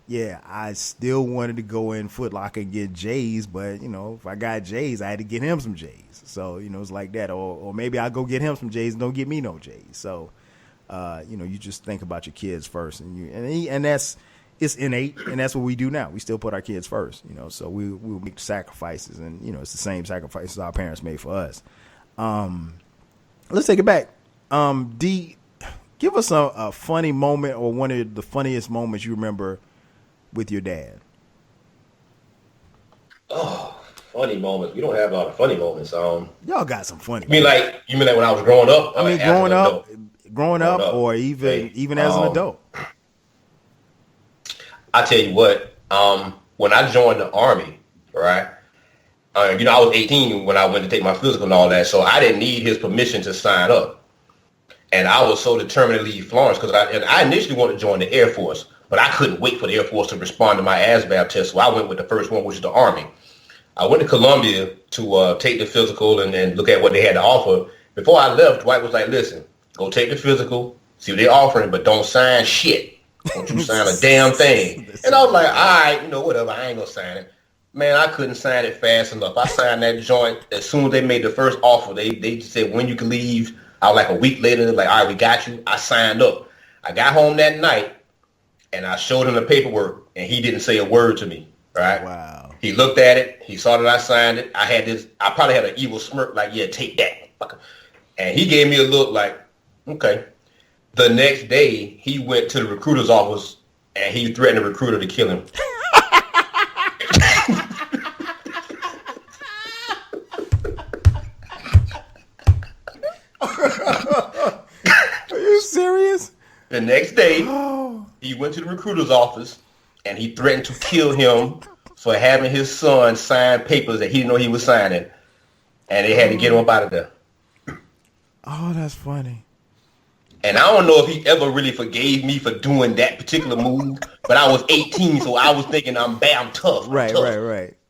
Yeah, I still wanted to go in Foot Locker and get J's, but, if I got J's, I had to get him some J's. So, it's like that. Or maybe I'll go get him some J's and don't get me no J's. So, you just think about your kids first. And it's innate, and that's what we do now. We still put our kids first, so we'll make sacrifices. And, it's the same sacrifices our parents made for us. Let's take it back. D, give us a funny moment or one of the funniest moments you remember with your dad. Oh, funny moments. We don't have a lot of funny moments. Y'all got some funny. You mean like when I was growing up? I mean, growing up, or even as an adult. I tell you what. When I joined the Army, right? I was 18 when I went to take my physical and all that, so I didn't need his permission to sign up. And I was so determined to leave Florence because I initially wanted to join the Air Force. But I couldn't wait for the Air Force to respond to my ASVAB test, so I went with the first one, which is the Army. I went to Columbia to take the physical and look at what they had to offer. Before I left, Dwight was like, listen, go take the physical, see what they're offering, but don't sign shit. Don't you sign a damn thing. And I was like, all right, whatever, I ain't going to sign it. Man, I couldn't sign it fast enough. I signed that joint as soon as they made the first offer. They said when you can leave. I was like a week later, they're like, all right, we got you. I signed up. I got home that night. And I showed him the paperwork, and he didn't say a word to me, right? Wow. He looked at it. He saw that I signed it. I probably had an evil smirk like, yeah, take that. And he gave me a look like, okay. The next day, he went to the recruiter's office, and he threatened the recruiter to kill him. Are you serious? The next day, he went to the recruiter's office, and he threatened to kill him for having his son sign papers that he didn't know he was signing, and they had to get him up out of there. Oh, that's funny. And I don't know if he ever really forgave me for doing that particular move, but I was 18, so I was thinking I'm tough. Right.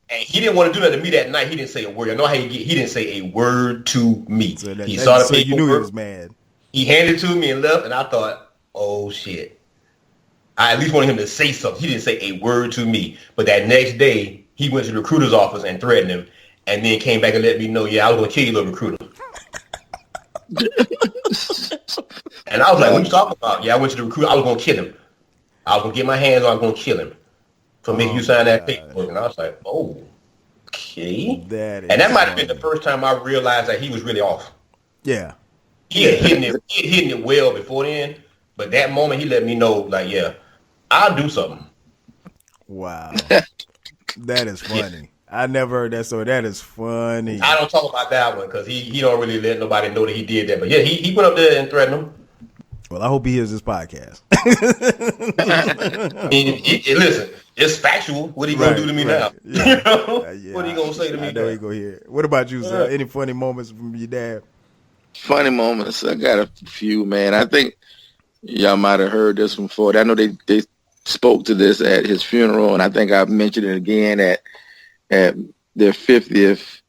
And he didn't want to do that to me that night. He didn't say a word. I know how he didn't say a word to me. So he saw the paperwork. You knew he was mad. He handed it to me and left, and I thought, oh, shit. I at least wanted him to say something. He didn't say a word to me. But that next day, he went to the recruiter's office and threatened him, and then came back and let me know, yeah, I was going to kill you, little recruiter. And I was like, what you talking about? Yeah, I went to the recruiter. I was going to kill him. I was going to get my hands on, I was going to kill him for making you sign that paperwork. And I was like, oh, okay. That might have been the first time I realized that he was really off. Yeah. He had hidden it well before then, but that moment he let me know, like, yeah, I'll do something. Wow. That is funny. Yeah. I never heard that, so that is funny. I don't talk about that one because he don't really let nobody know that he did that. But yeah, he went up there and threatened him. Well, I hope he hears this podcast. Listen, it's factual. What he gonna do to me now? Yeah. What he gonna say to me? I know he gonna hear it. What about you, sir? Any funny moments from your dad? Funny moments. I got a few, man. I think y'all might have heard this one before. I know they spoke to this at his funeral, and I think I've mentioned it again at their 50th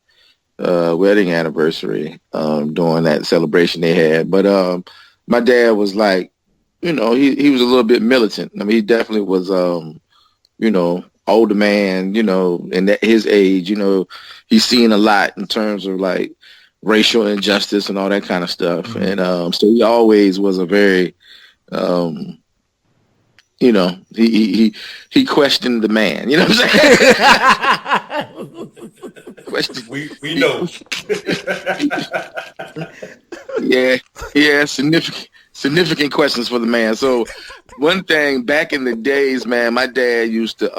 wedding anniversary during that celebration they had. But my dad was like, he was a little bit militant. I mean, he definitely was, older man, and at his age, he's seen a lot in terms of like racial injustice and all that kind of stuff. Mm-hmm. And so he always was a very, he questioned the man. You know what I'm saying? We know. Yeah, significant questions for the man. So one thing back in the days, man, my dad used to,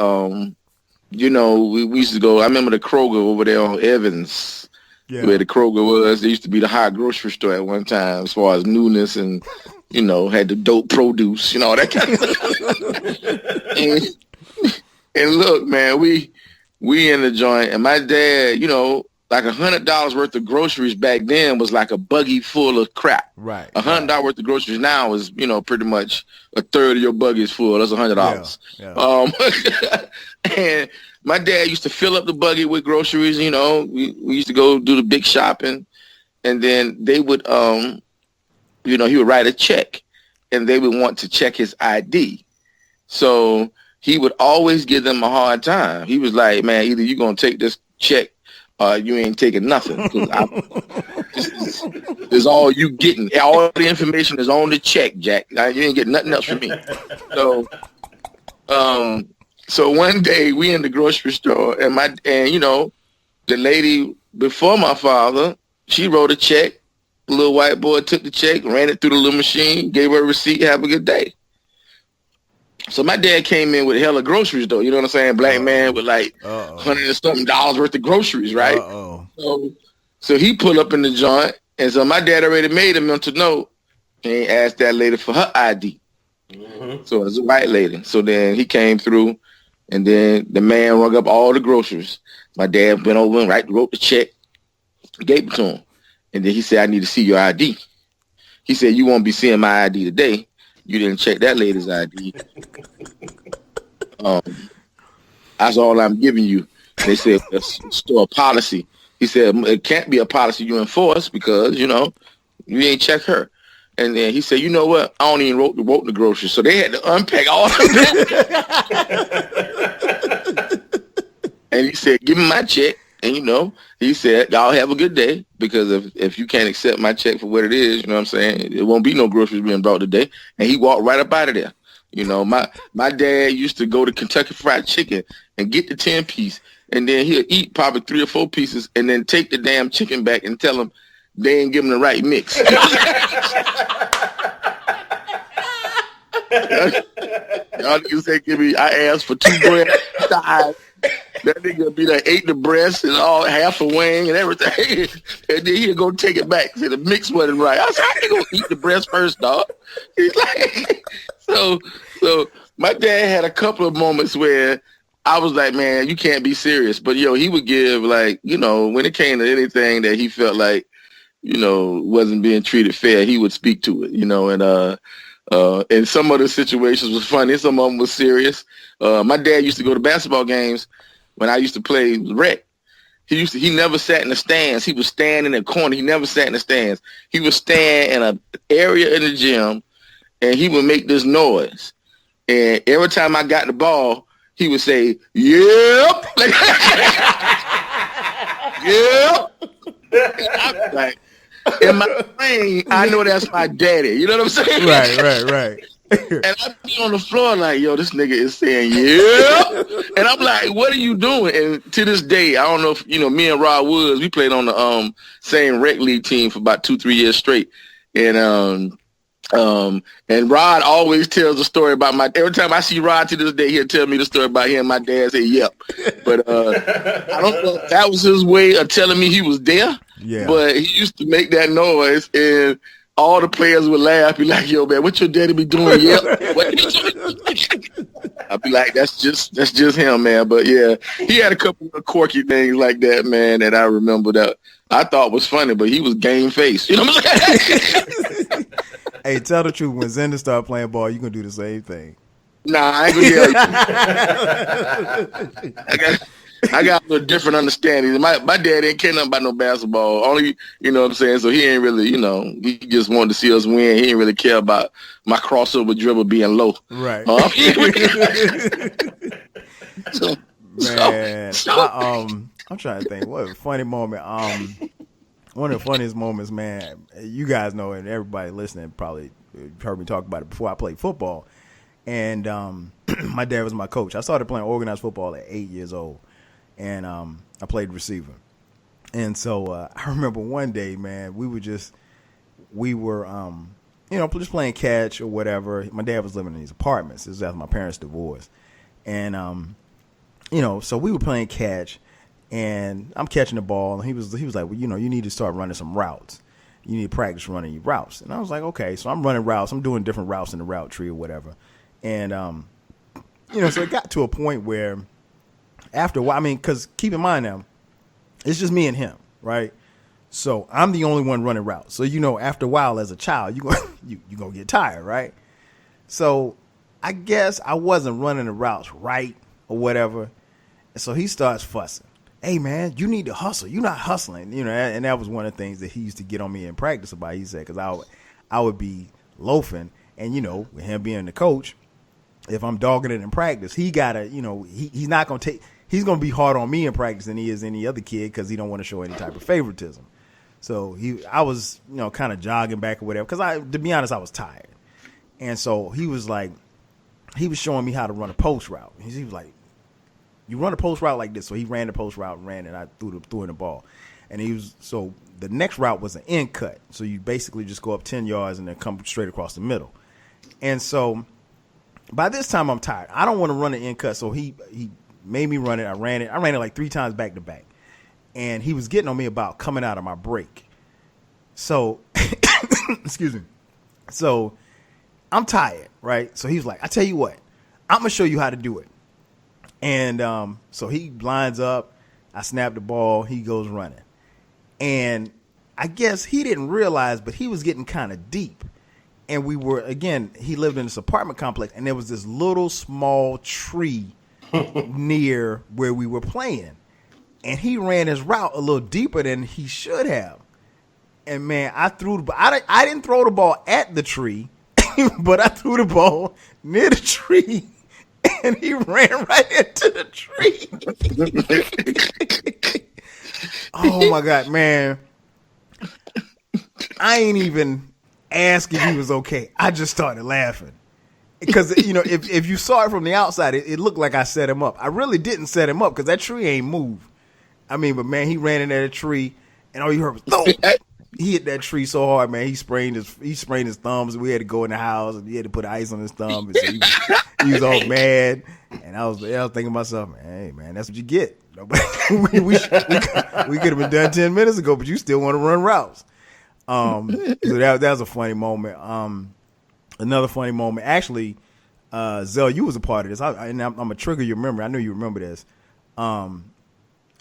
we used to go. I remember the Kroger over there on Evans, where the Kroger was. There used to be the high grocery store at one time, as far as newness and. Had the dope produce, that kind of stuff. and look, man, we we in the joint, and my dad, like $100 worth of groceries back then was like a buggy full of crap. Right. $100 worth of groceries now is, pretty much a third of your buggy is full. That's $100. Yeah. And my dad used to fill up the buggy with groceries. We used to go do the big shopping, and then they would, he would write a check, and they would want to check his ID. So he would always give them a hard time. He was like, man, either you're going to take this check or you ain't taking nothing. This is all you getting. All the information is on the check, Jack. You ain't getting nothing else from me. So one day we in the grocery store, and the lady before my father, she wrote a check. The little white boy took the check, ran it through the little machine, gave her a receipt, have a good day. So my dad came in with hella groceries, though. You know what I'm saying? Black man with like $100 and something worth of groceries, right? So he pulled up in the joint, and so my dad already made a mental note and asked that lady for her ID. Mm-hmm. So it's a white lady. So then he came through, and then the man rung up all the groceries. My dad went over and wrote the check, gave it to him. And then he said, I need to see your ID. He said, you won't be seeing my ID today. You didn't check that lady's ID. That's all I'm giving you. They said, it's still a policy. He said, it can't be a policy you enforce because, you ain't check her. And then he said, you know what? I don't even wrote the groceries. So they had to unpack all of that. And he said, give me my check. And, he said, y'all have a good day, because if you can't accept my check for what it is, you know what I'm saying, it won't be no groceries being brought today. And he walked right up out of there. My dad used to go to Kentucky Fried Chicken and get the 10-piece, and then he'll eat probably 3 or 4 pieces and then take the damn chicken back and tell them they ain't giving the right mix. Y'all niggas say, I asked for 2 bread thighs. That nigga be like, ate the breast and all, half a wing and everything. And then he'll go take it back. Say the mix wasn't right. I said, I ain't gonna eat the breast first, dog. He's like, so my dad had a couple of moments where I was like, man, you can't be serious. But, he would give, like, when it came to anything that he felt like, wasn't being treated fair, he would speak to it, and some of the situations was funny. Some of them was serious. My dad used to go to basketball games when I used to play rec. He never sat in the stands. He would stand in the corner. He never sat in the stands. He would stand in an area in the gym, and he would make this noise. And every time I got the ball, he would say, yep. Yep. I'm like, in my brain, I know that's my daddy. You know what I'm saying? Right. And I be on the floor like, yo, this nigga is saying, yeah. And I'm like, what are you doing? And to this day, I don't know if, me and Rod Woods, we played on the same rec league team for about 2-3 years straight. And Rod always tells a story about every time I see Rod to this day, he'll tell me the story about him and my dad say, yep. But I don't know if that was his way of telling me he was there. Yeah. But he used to make that noise, and all the players would laugh. Be like, yo, man, what your daddy be doing? Yep. I'd be like, that's just him, man. But yeah, he had a couple of quirky things like that, man, that I remember that I thought was funny, but he was game face. You know what I'm saying? Hey, tell the truth. When Zenda start playing ball, you gonna do the same thing. Nah, I ain't gonna tell you. I got a different understanding. My dad ain't care nothing about no basketball. Only, you know what I'm saying? So he ain't really, he just wanted to see us win. He didn't really care about my crossover dribble being low. Right. I'm trying to think. What a funny moment. One of the funniest moments, man, you guys know, and everybody listening probably heard me talk about it before. I played football. And my dad was my coach. I started playing organized football at 8 years old. And I played receiver. And so I remember one day, man, we were just playing catch or whatever. My dad was living in these apartments. This was after my parents divorced. And, so we were playing catch, and I'm catching the ball. And he was like, well, you need to start running some routes. You need to practice running your routes. And I was like, okay. So I'm running routes. I'm doing different routes in the route tree or whatever. And, so it got to a point where after a while, I mean, because keep in mind now, it's just me and him, right? So I'm the only one running routes. So, after a while as a child, you're going to get tired, right? So I guess I wasn't running the routes right or whatever. And so he starts fussing. Hey, man, you need to hustle. You're not hustling. And that was one of the things that he used to get on me in practice about. He said, because I would be loafing. And, with him being the coach, if I'm dogging it in practice, he got to, he's not going to take, he's going to be hard on me in practice than he is any other kid because he don't want to show any type of favoritism. So I was, kind of jogging back or whatever because to be honest, I was tired. And so he was showing me how to run a post route. He was like, you run a post route like this. So he ran the post route and ran it. I threw in the ball. And so the next route was an end cut. So you basically just go up 10 yards and then come straight across the middle. And so by this time I'm tired. I don't want to run an end cut. So he made me run it. I ran it like 3 times back to back. And he was getting on me about coming out of my break. So, excuse me. So I'm tired, right? So he was like, I tell you what, I'm going to show you how to do it. And so he lines up. I snap the ball. He goes running. And I guess he didn't realize, but he was getting kind of deep. And he lived in this apartment complex, and there was this little small tree near where we were playing. And he ran his route a little deeper than he should have. And man, I didn't throw the ball at the tree, but I threw the ball near the tree, and he ran right into the tree. Oh my God, man. I ain't even asked if he was okay. I just started laughing. Because, if you saw it from the outside, it looked like I set him up. I really didn't set him up because that tree ain't moved. I mean, but man, he ran into that tree, and all you heard was thump. He hit that tree so hard, man. He sprained his thumbs. We had to go in the house, and he had to put ice on his thumb. And so he was all mad, and I was thinking to myself, man, hey man, that's what you get. we could have been done 10 minutes ago, but you still want to run routes. So that was a funny moment. Another funny moment, actually, Zell, you was a part of this. I'm gonna trigger your memory. I know you remember this.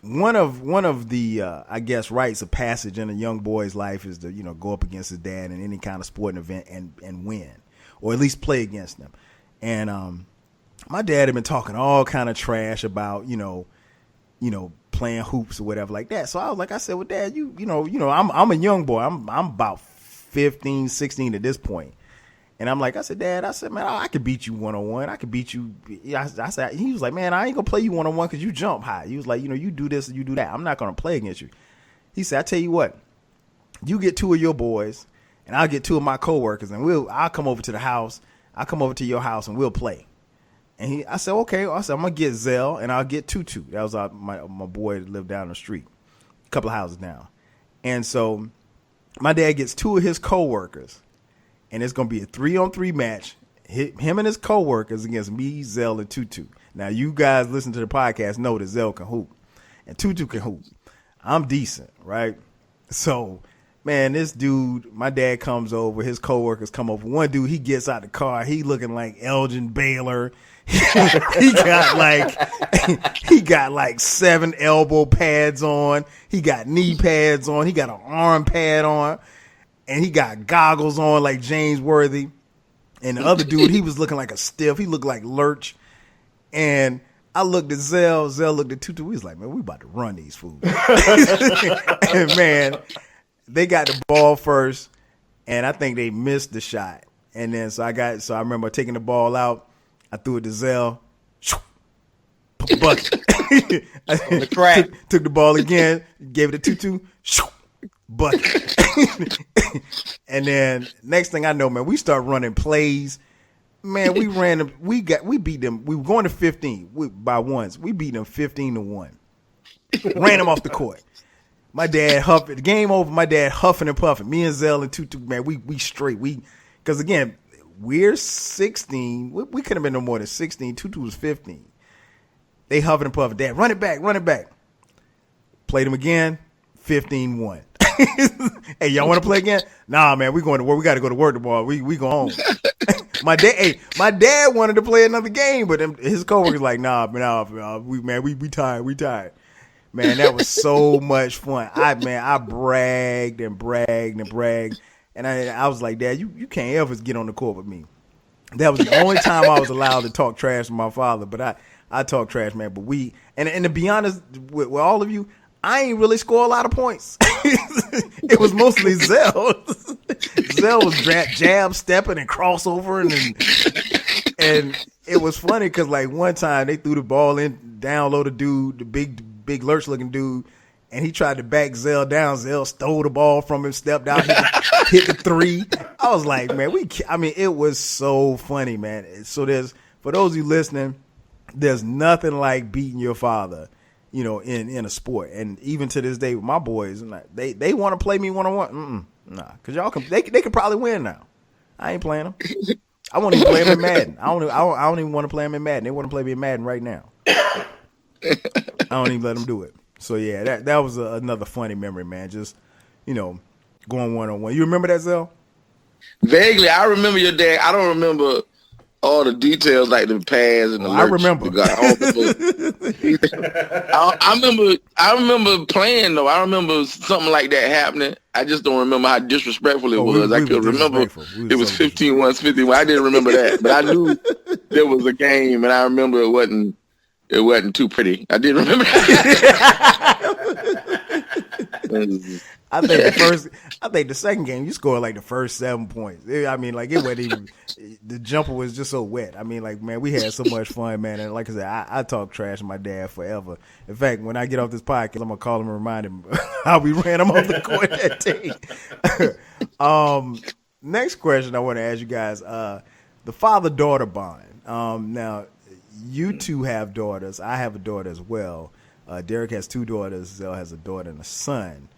One of the I guess rites of passage in a young boy's life is to go up against his dad in any kind of sporting event and win, or at least play against them. And my dad had been talking all kind of trash about playing hoops or whatever like that. So I said, well, Dad, I'm a young boy. I'm about 15, 16 at this point. And I said, Dad, man, I could beat you one-on-one. I could beat you. I said, he was like, man, I ain't going to play you one-on-one because you jump high. He was like, you do this and you do that. I'm not going to play against you. He said, I tell you what, you get 2 of your boys and I'll get 2 of my coworkers and I'll come over to the house. I'll come over to your house and we'll play. And I said, okay. I said, I'm going to get Zell and I'll get Tutu. That was my boy that lived down the street, a couple of houses down. And so my dad gets 2 of his coworkers. And it's going to be a 3-on-3 match, him and his coworkers against me, Zell, and Tutu. Now, you guys listen to the podcast know that Zell can hoop and Tutu can hoop. I'm decent, right? So, man, this dude, my dad comes over, his coworkers come over. One dude, he gets out the car. He looking like Elgin Baylor. he got like 7 elbow pads on. He got knee pads on. He got an arm pad on. And he got goggles on like James Worthy. And the other dude, he was looking like a stiff. He looked like Lurch. And I looked at Zell. Zell looked at Tutu. He was like, man, we about to run these fools. And, man, they got the ball first. And I think they missed the shot. And then so I remember taking the ball out. I threw it to Zell. Bucket. The crack. Took the ball again. Gave it to Tutu. Bucket. And then next thing I know, man, we start running plays. Man, we beat them. We were going to 15 by ones. We beat them 15-1. Ran them off the court. My dad huffing. The game over. My dad huffing and puffing. Me and Zell and Tutu, man, we straight. Because again, we're 16. We could have been no more than 16. Tutu was 15. They huffing and puffing. Dad, run it back. Played them again. 15-1. Hey, y'all want to play again? Nah, man, we going to work. We got to go to work tomorrow. We go home. My dad wanted to play another game, but his coworkers like, nah, we tired. Man, that was so much fun. I bragged and bragged and bragged, and I was like, Dad, you can't ever get on the court with me. That was the only time I was allowed to talk trash to my father. But I talk trash, man. But and to be honest with all of you, I ain't really score a lot of points. It was mostly Zell. Zell was jab stepping and crossover and it was funny because like one time they threw the ball in down low the dude, the big lurch looking dude, and he tried to back Zell down. Zell stole the ball from him, stepped out, hit the three. I was like, man, it was so funny, man. So for those of you listening, there's nothing like beating your father, in a sport. And even to this day with my boys, they want to play me one-on-one. Nah, because they could probably win now. I ain't playing them. I won't even play them in Madden. I don't even want to play them in Madden. They want to play me in Madden right now. I don't even let them do it. So yeah, that was another funny memory, man. Just going one-on-one. You remember that, Zell? Vaguely, I remember your dad. I don't remember all the details like the pads and the I remember. I remember playing though. I remember something like that happening. I just don't remember how disrespectful it was. I could remember it was 15-1, 51. I didn't remember that, but I knew there was a game, and I remember it wasn't too pretty. I didn't remember that. I think the second game you scored like the first 7 points. It wasn't even the jumper was just so wet. Man, we had so much fun, man. And like I said, I talk trash to my dad forever. In fact, when I get off this podcast, I'm gonna call him and remind him how we ran him off the court that day. Next question I want to ask you guys: the father-daughter bond. Now, you two have daughters. I have a daughter as well. Derek has 2 daughters. Zell has a daughter and a son.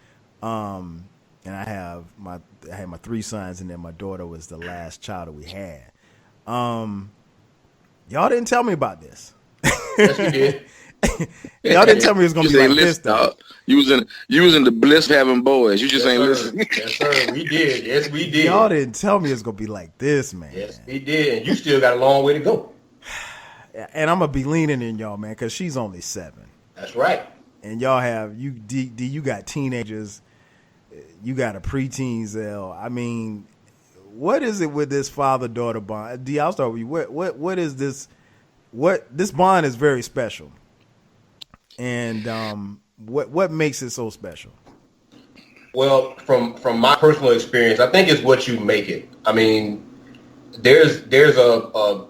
And I had my 3 sons, and then my daughter was the last child that we had. Y'all didn't tell me about this. Yes, we did. Y'all didn't tell me it was gonna be like this, though. You was in the bliss of having boys. You just ain't listening. Yes, sir. We did. Yes, we did. Y'all didn't tell me it's gonna be like this, man. Yes, we did. And you still got a long way to go. And I'm gonna be leaning in y'all, man, because she's only 7. That's right. And y'all have you got teenagers. You got a preteen, Zell. What is it with this father-daughter bond? D, I'll start with you. What is this? This bond is very special. And what makes it so special? Well, from my personal experience, I think it's what you make it. There's a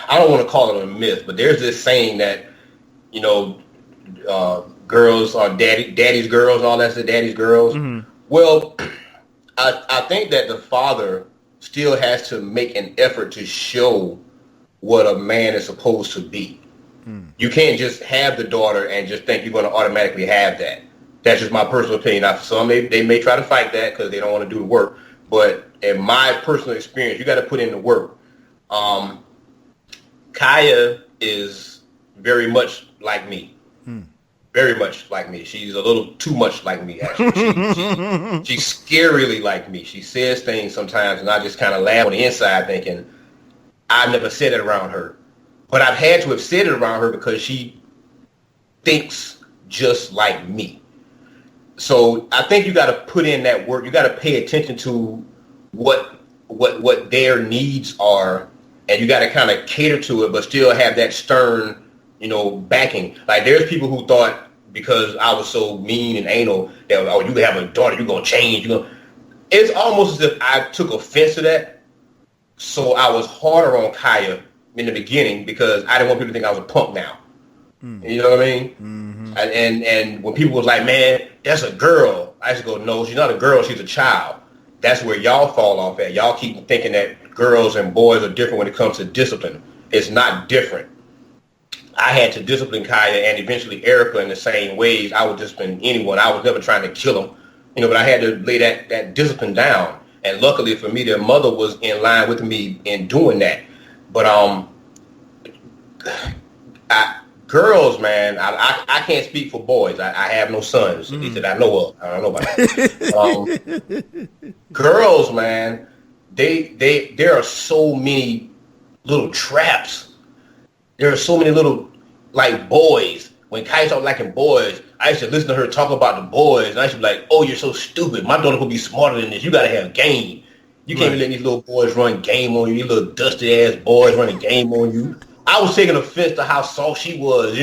I don't want to call it a myth, but there's this saying that girls are daddy's girls, all that stuff, daddy's girls. Mm-hmm. Well, I think that the father still has to make an effort to show what a man is supposed to be. Mm. You can't just have the daughter and just think you're going to automatically have that. That's just my personal opinion. Now, some they may try to fight that because they don't want to do the work. But in my personal experience, you got to put in the work. Kaya is very much like me. Mm. Very much like me. She's a little too much like me, actually. She's scarily like me. She says things sometimes, and I just kind of laugh on the inside thinking, I've never said it around her. But I've had to have said it around her because she thinks just like me. So I think you got to put in that work. You got to pay attention to what their needs are, and you got to kind of cater to it, but still have that stern, backing. Like there's people who thought because I was so mean and anal that, you have a daughter, you're going to change. It's almost as if I took offense to that. So I was harder on Kaya in the beginning because I didn't want people to think I was a punk now. Mm. You know what I mean? Mm-hmm. And when people was like, man, that's a girl, I just go, no, she's not a girl, she's a child. That's where y'all fall off at. Y'all keep thinking that girls and boys are different when it comes to discipline. It's not different. I had to discipline Kaya and eventually Erica in the same ways I would discipline anyone. I was never trying to kill them, but I had to lay that discipline down. And luckily for me, their mother was in line with me in doing that. But girls, man, I can't speak for boys. I have no sons, at least that I know of. I don't know about that. Girls, man, there are so many little traps. There are so many little like boys. When Kai started liking boys, I used to listen to her talk about the boys, and I used to be like, "Oh, you're so stupid. My daughter could be smarter than this. You gotta have game. You can't be letting these little boys run game on you. These little dusty ass boys running game on you." I was taking offense to how soft she was,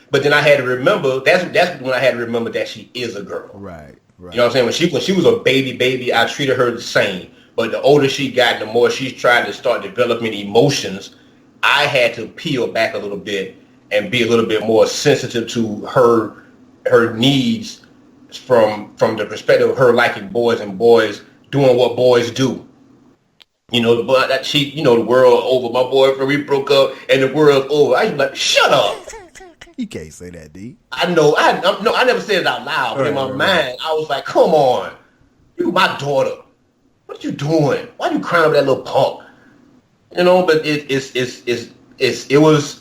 but then I had to remember that's when I had to remember that she is a girl. Right. You know what I'm saying? When she was a baby, I treated her the same. But the older she got, the more she's trying to start developing emotions. I had to peel back a little bit and be a little bit more sensitive to her needs from the perspective of her liking boys and boys doing what boys do. But that the world over. My boyfriend, we broke up and the world's over. I was like, shut up. You can't say that, D. I know. I never said it out loud, but in my mind, I was like, come on. You my daughter. What you doing? Why you crying with that little punk? But it was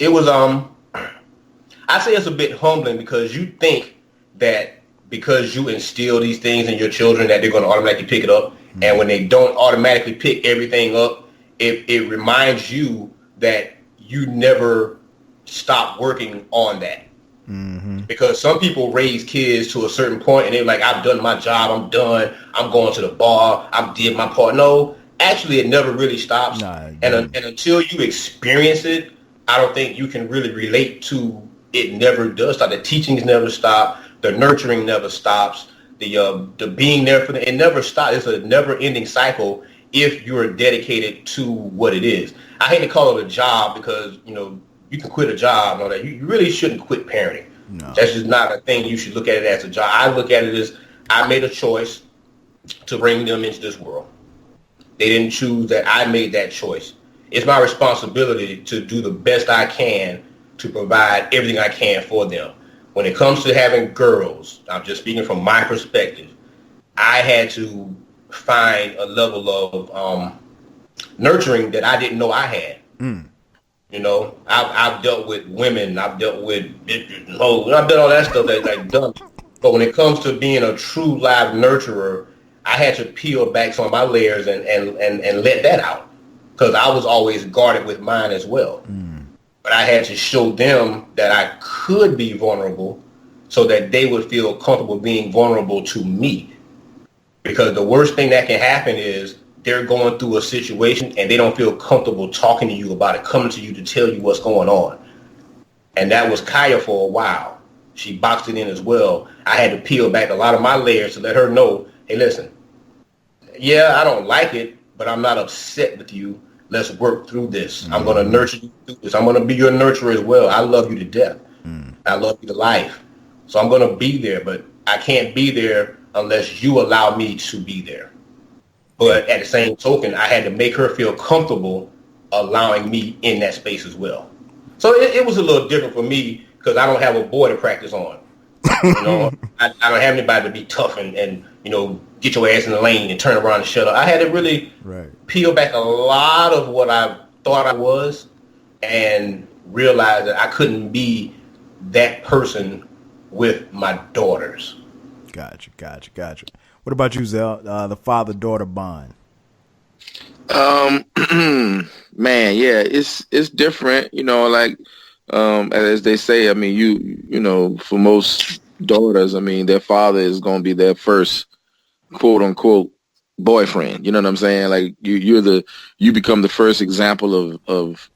I say it's a bit humbling because you think that because you instill these things in your children that they're going to automatically pick it up. Mm-hmm. And when they don't automatically pick everything up, it reminds you that you never stop working on that. Mm-hmm. Because some people raise kids to a certain point and they're like, I've done my job. I'm done. I'm going to the bar. I did my part. No, actually, it never really stops. And until you experience it, I don't think you can really relate to it. Never does stop. The teachings never stop. The nurturing never stops. The being there for them, it never stops. It's a never-ending cycle if you're dedicated to what it is. I hate to call it a job because, you can quit a job and all that. You really shouldn't quit parenting. No. That's just not a thing. You should look at it as a job. I look at it as I made a choice to bring them into this world. They didn't choose that. I made that choice. It's my responsibility to do the best I can to provide everything I can for them. When it comes to having girls, I'm just speaking from my perspective, I had to find a level of nurturing that I didn't know I had. Mm. I've dealt with women, I've dealt with I've done all that stuff that I've done. But when it comes to being a true live nurturer, I had to peel back some of my layers and let that out because I was always guarded with mine as well. Mm. But I had to show them that I could be vulnerable so that they would feel comfortable being vulnerable to me. Because the worst thing that can happen is they're going through a situation and they don't feel comfortable talking to you about it, coming to you to tell you what's going on. And that was Kaya for a while. She boxed it in as well. I had to peel back a lot of my layers to let her know, hey, listen, yeah, I don't like it, but I'm not upset with you. Let's work through this. Mm-hmm. I'm going to nurture you through this. I'm going to be your nurturer as well. I love you to death. Mm. I love you to life. So I'm going to be there, but I can't be there unless you allow me to be there. But at the same token, I had to make her feel comfortable allowing me in that space as well. So it was a little different for me because I don't have a boy to practice on. I don't have anybody to be tough and get your ass in the lane and turn around and shut up. I had to really peel back a lot of what I thought I was and realize that I couldn't be that person with my daughters. Gotcha. What about you, Zell? The father-daughter bond. Man, yeah, it's different. As they say, I mean, for most daughters, I mean, their father is going to be their first quote unquote boyfriend. You know what I'm saying? Like you become the first example of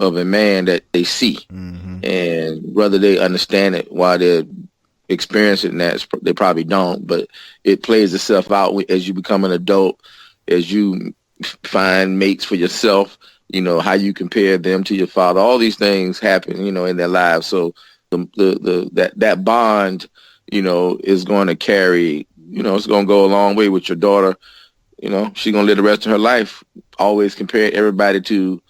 a man that they see, mm-hmm. and whether they understand it while they're experiencing that, they probably don't, but it plays itself out as you become an adult, as you find mates for yourself, how you compare them to your father. All these things happen, in their lives. So that bond, is going to carry, it's going to go a long way with your daughter. She's going to live the rest of her life always compare everybody to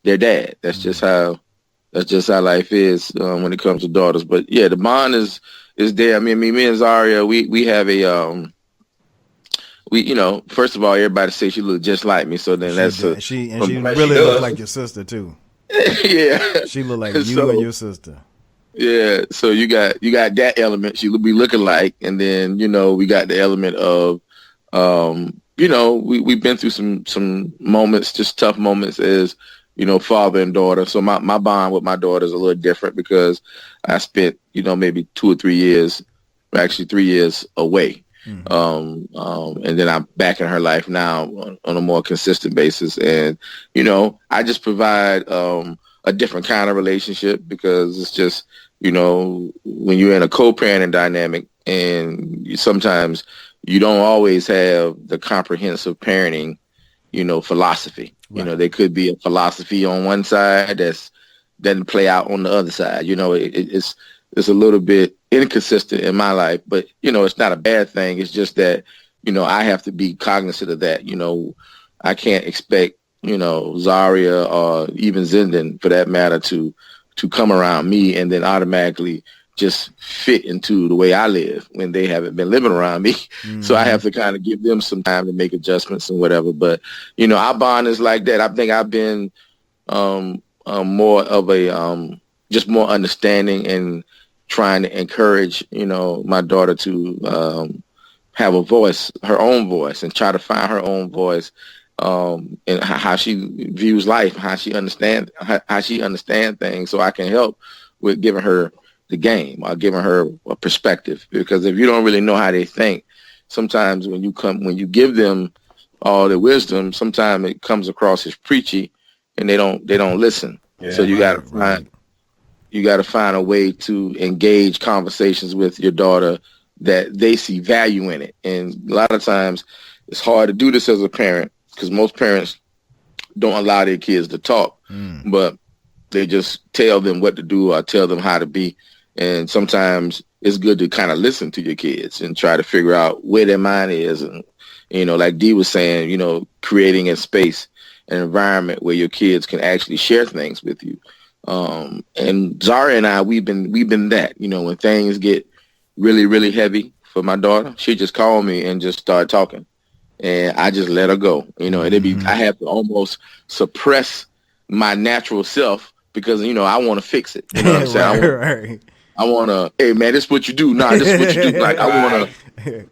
their dad. That's just how life is when it comes to daughters. But yeah, the bond is there. I mean, me and Zaria, we have a first of all, everybody says she looks just like me. So then she really looks like your sister too. Yeah, she look like you and your sister. Yeah, so you got that element. She would be looking like, and then we got the element of you know, we've been through some moments, just tough moments as, you know, father and daughter. So my bond with my daughter is a little different because I spent, you know, maybe 2 or 3 years, actually 3 years away. And then I'm back in her life now on a more consistent basis. And, you know, I just provide a different kind of relationship because it's just, you know, when you're in a co-parenting dynamic and sometimes you don't always have the comprehensive parenting, you know, philosophy. Right. You know, there could be a philosophy on one side that's doesn't play out on the other side. You know, it's a little bit inconsistent in my life, but, you know, it's not a bad thing. It's just that, you know, I have to be cognizant of that. You know, I can't expect, you know, Zaria or even Zindan, for that matter, to come around me and then automatically just fit into the way I live when they haven't been living around me. So I have to kind of give them some time to make adjustments and whatever. But, you know, our bond is like that. I think I've been more of a just more understanding and trying to encourage, you know, my daughter to have a voice, her own voice, and try to find her own voice and how she views life, how she understands things, so I can help with giving her the game or giving her a perspective. Because if you don't really know how they think, sometimes when you give them all the wisdom, sometimes it comes across as preachy, and they don't listen. Yeah, so you got to find a way to engage conversations with your daughter that they see value in it. And a lot of times it's hard to do this as a parent because most parents don't allow their kids to talk, but they just tell them what to do or tell them how to be. And sometimes it's good to kind of listen to your kids and try to figure out where their mind is. And, you know, like Dee was saying, you know, creating a space, an environment where your kids can actually share things with you. And Zara and I, we've been that, you know, when things get really, really heavy for my daughter, she just called me and just started talking. And I just let her go, you know, and I have to almost suppress my natural self because, you know, I want to fix it. You know what I'm saying? I want to, hey man, this is what you do. Nah, this is what you do. Like I want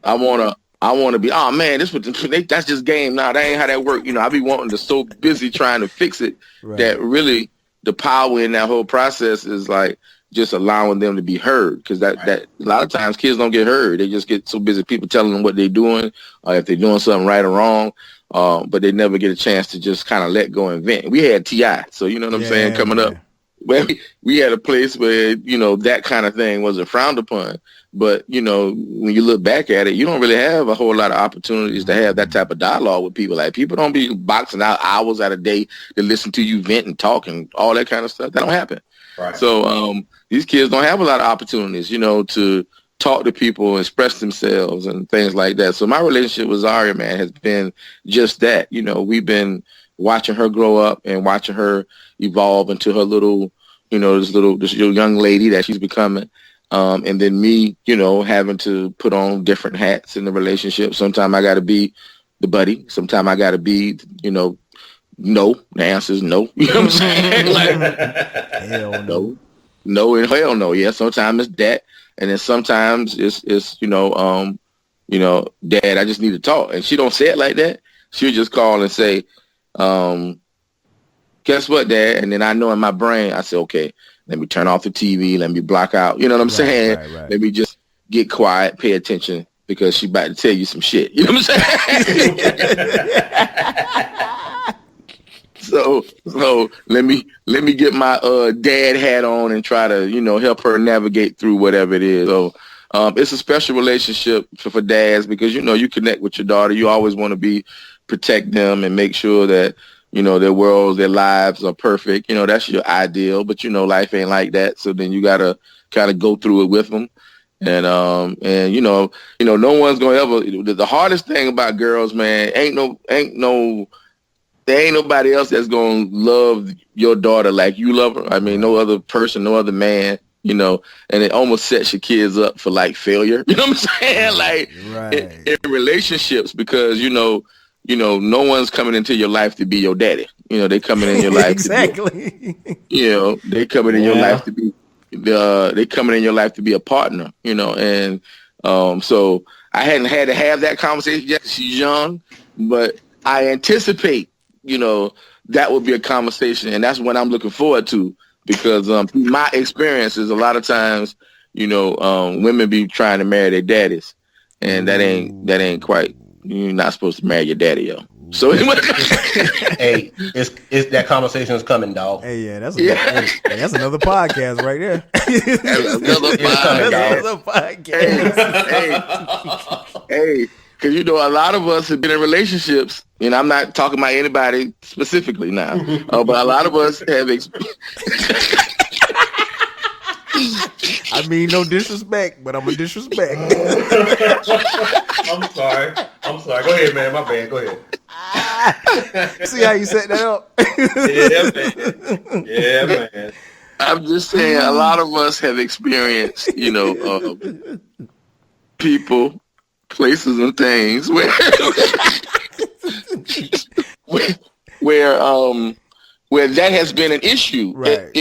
to be, oh man, that's just game. Nah, that ain't how that work. You know, I be wanting to so busy trying to fix it that really the power in that whole process is like just allowing them to be heard. Because that a lot of times kids don't get heard. They just get so busy people telling them what they're doing or if they're doing something right or wrong. But they never get a chance to just kind of let go and vent. We had T.I., so you know what I'm saying, coming up. Well, we had a place where, you know, that kind of thing wasn't frowned upon. But, you know, when you look back at it, you don't really have a whole lot of opportunities to have that type of dialogue with people. Like, people don't be boxing out hours out of day to listen to you vent and talk and all that kind of stuff. That don't happen. Right. So these kids don't have a lot of opportunities, you know, to talk to people, express themselves and things like that. So my relationship with Zaria, man, has been just that. You know, we've been watching her grow up and watching her evolve into her little, you know, this little young lady that she's becoming. And then me, you know, having to put on different hats in the relationship. Sometimes I got to be the buddy. Sometimes I got to be, you know, no. The answer is no. You know what I'm saying? Like, hell no. No and hell no. Yeah, sometimes it's that. And then sometimes it's you know, Dad, I just need to talk. And she don't say it like that. She'll just call and say, guess what, Dad? And then I know in my brain, I say, okay, let me turn off the TV. Let me block out. You know what I'm saying? Right. Let me just get quiet, pay attention, because she about to tell you some shit. You know what I'm saying? So let me get my dad hat on and try to, you know, help her navigate through whatever it is. So it's a special relationship for dads because, you know, you connect with your daughter. You always want to protect them and make sure that, you know, their worlds, their lives are perfect. You know, that's your ideal, but, you know, life ain't like that. So then you got to kind of go through it with them. And you know, no one's going to ever, the hardest thing about girls, man, there ain't nobody else that's going to love your daughter like you love her. I mean, no other person, no other man, you know, and it almost sets your kids up for like failure. You know what I'm saying? Like in relationships, because, you know, no one's coming into your life to be your daddy. You know, they coming in your life exactly. They coming in your life to be they coming in your life to be a partner, you know, and so I hadn't had to have that conversation yet. She's young, but I anticipate, that would be a conversation, and that's what I'm looking forward to, because my experience is a lot of times, women be trying to marry their daddies, and that ain't quite. You're not supposed to marry your daddy, yo. So hey, it's that conversation is coming, dog. Hey, yeah, that's another podcast right there. Another podcast. Hey, because a lot of us have been in relationships, and I'm not talking about anybody specifically now, but a lot of us have. I mean, no disrespect, but I'm a disrespect. I'm sorry. Go ahead, man. My bad. Go ahead. See how you set that up? Yeah, man. I'm just saying, a lot of us have experienced, people, places, and things where that has been an issue. Right.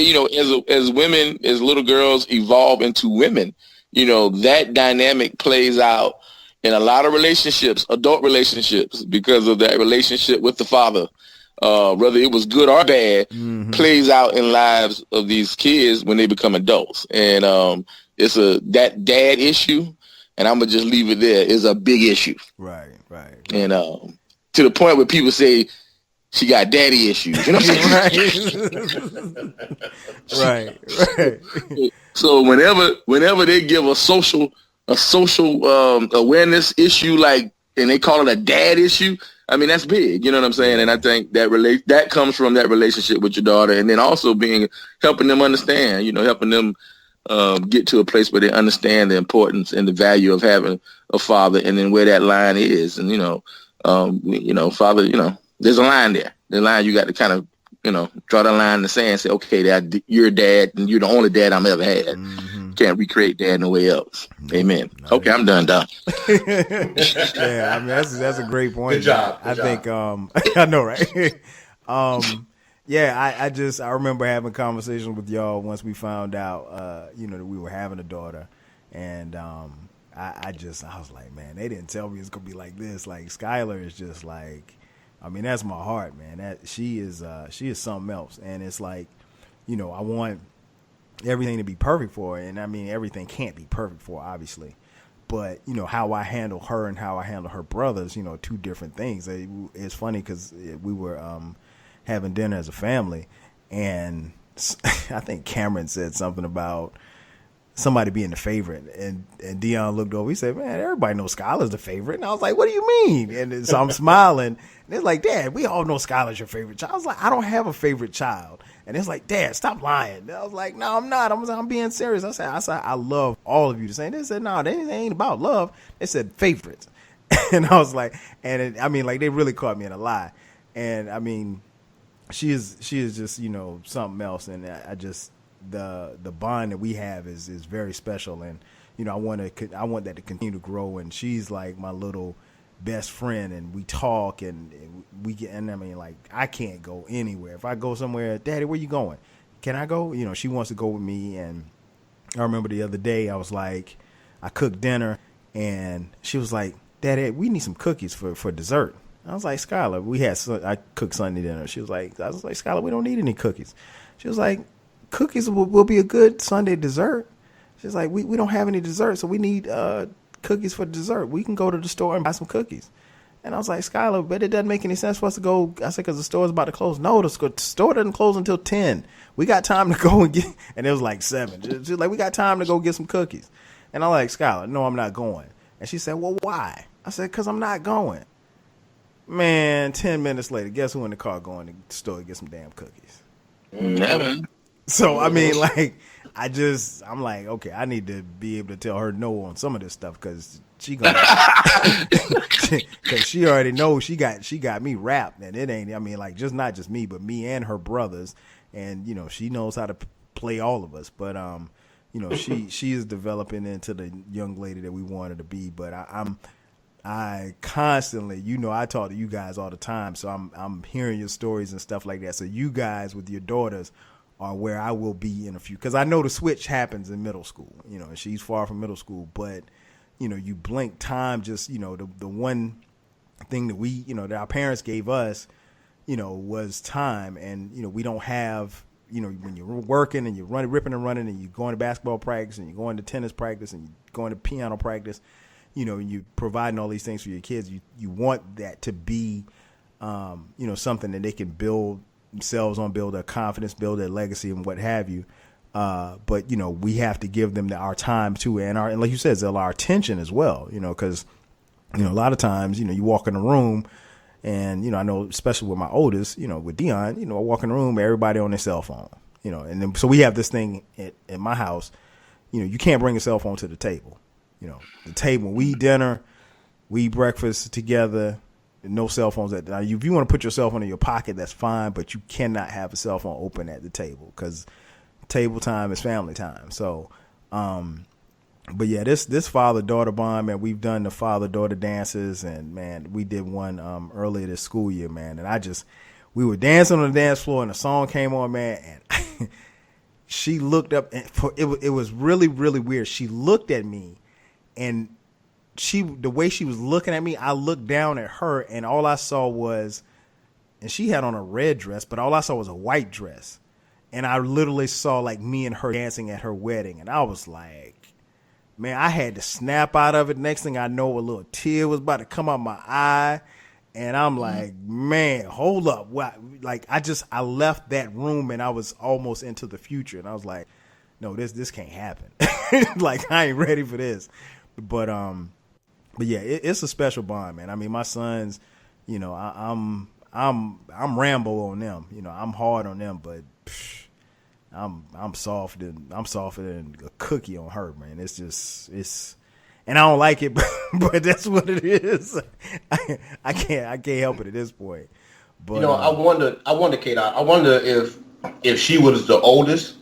As women, as little girls evolve into women, that dynamic plays out in a lot of relationships, adult relationships, because of that relationship with the father, whether it was good or bad, plays out in lives of these kids when they become adults. And it's that dad issue, and I'm gonna just leave it there, is a big issue. Right. And to the point where people say she got daddy issues, you know what I'm saying? Right. So whenever they give a social awareness issue, and they call it a dad issue, I mean, that's big, you know what I'm saying? And I think that comes from that relationship with your daughter, and then also helping them understand, helping them get to a place where they understand the importance and the value of having a father, and then where that line is. And, father, there's a line there. The line you got to kind of, draw the line in the sand and say, okay, Dad, you're a dad, and you're the only dad I'm ever had. Can't recreate dad no way else. Amen. Okay, I'm done. Yeah, I mean, that's a great point. Good job. I think I know, right? Yeah, I remember having conversations with y'all once we found out, that we were having a daughter, and I was like, man, they didn't tell me it's gonna be like this. Like, Skylar is just like, I mean, that's my heart, man. That she is something else, and it's like, I want everything to be perfect for her, and I mean, everything can't be perfect for her, obviously, but how I handle her and how I handle her brothers, two different things. It's funny because we were having dinner as a family, and I think Cameron said something about somebody being the favorite, and Dion looked over. He said, "Man, everybody knows Skylar's the favorite." And I was like, "What do you mean?" And so I'm smiling, and it's like, "Dad, we all know Skylar's your favorite child." I was like, "I don't have a favorite child." And it's like, "Dad, stop lying." And I was like, "No, I'm not. I'm being serious." I said, I love all of you. They said, "No, they ain't about love." They said favorites, and I was like, I mean, like, they really caught me in a lie. And I mean, she is just something else, and I just. The bond that we have is very special, and I want that to continue to grow. And she's like my little best friend, and we talk, and we get. And I mean, like, I can't go anywhere. If I go somewhere, Daddy, where you going? Can I go? She wants to go with me. And I remember the other day, I was like, I cooked dinner, and she was like, Daddy, we need some cookies for dessert. I was like, Skylar, I cooked Sunday dinner. I was like, Skylar, we don't need any cookies. She was like, cookies will be a good Sunday dessert. She's like, we don't have any dessert, so we need cookies for dessert. We can go to the store and buy some cookies. And I was like, Skylar, but it doesn't make any sense for us to go. I said, because the store's about to close. No, the store doesn't close until 10. We got time to go and get, and it was like 7. She's like, we got time to go get some cookies. And I'm like, Skylar, no, I'm not going. And she said, well, why? I said, because I'm not going. Man, 10 minutes later, guess who in the car going to the store to get some damn cookies? Never. So, I mean, like, I'm like, okay, I need to be able to tell her no on some of this stuff, because because she already knows she got me wrapped, and it ain't, I mean, like, not just me, but me and her brothers, and, she knows how to play all of us, but, she is developing into the young lady that we want her to be, but I constantly, I talk to you guys all the time, so I'm hearing your stories and stuff like that, so you guys with your daughters are where I will be in a few, because I know the switch happens in middle school, and she's far from middle school, but, you blink time, just, the one thing that that our parents gave us, was time. And, we don't have, when you're working and you're ripping and running and you're going to basketball practice and you're going to tennis practice and you're going to piano practice, you're providing all these things for your kids. You want that to be, something that they can build themselves on, build their confidence, build their legacy and what have you. But, we have to give them our time too. And like you said, our attention as well, because, a lot of times, you walk in a room and, I know, especially with my oldest, with Dion, I walk in the room, everybody on their cell phone, and then, so we have this thing in my house, you can't bring a cell phone to the table, the table, when we eat dinner, we eat breakfast together, no cell phones. Now, if you want to put your cell phone in your pocket, that's fine, but you cannot have a cell phone open at the table because table time is family time. So, but yeah, this father-daughter bond, man, we've done the father-daughter dances, and man, we did one earlier this school year, man, and we were dancing on the dance floor, and the song came on, man, and she looked up, and it was really, really weird. She looked at me, and the way she was looking at me, I looked down at her, and all I saw was, and she had on a red dress, but all I saw was a white dress, and I literally saw like me and her dancing at her wedding, and I was like, man, I had to snap out of it. Next thing I know, a little tear was about to come out my eye. And I'm like, man, hold up. Like, I left that room and I was almost into the future. And I was like, no, this can't happen. Like, I ain't ready for this. But yeah, it's a special bond, man. I mean, my sons, I'm Rambo on them. I'm hard on them, but I'm softer than a cookie on her, man. It's and I don't like it, but that's what it is. I can't help it at this point. But I wonder, Kate, I wonder if she was the oldest,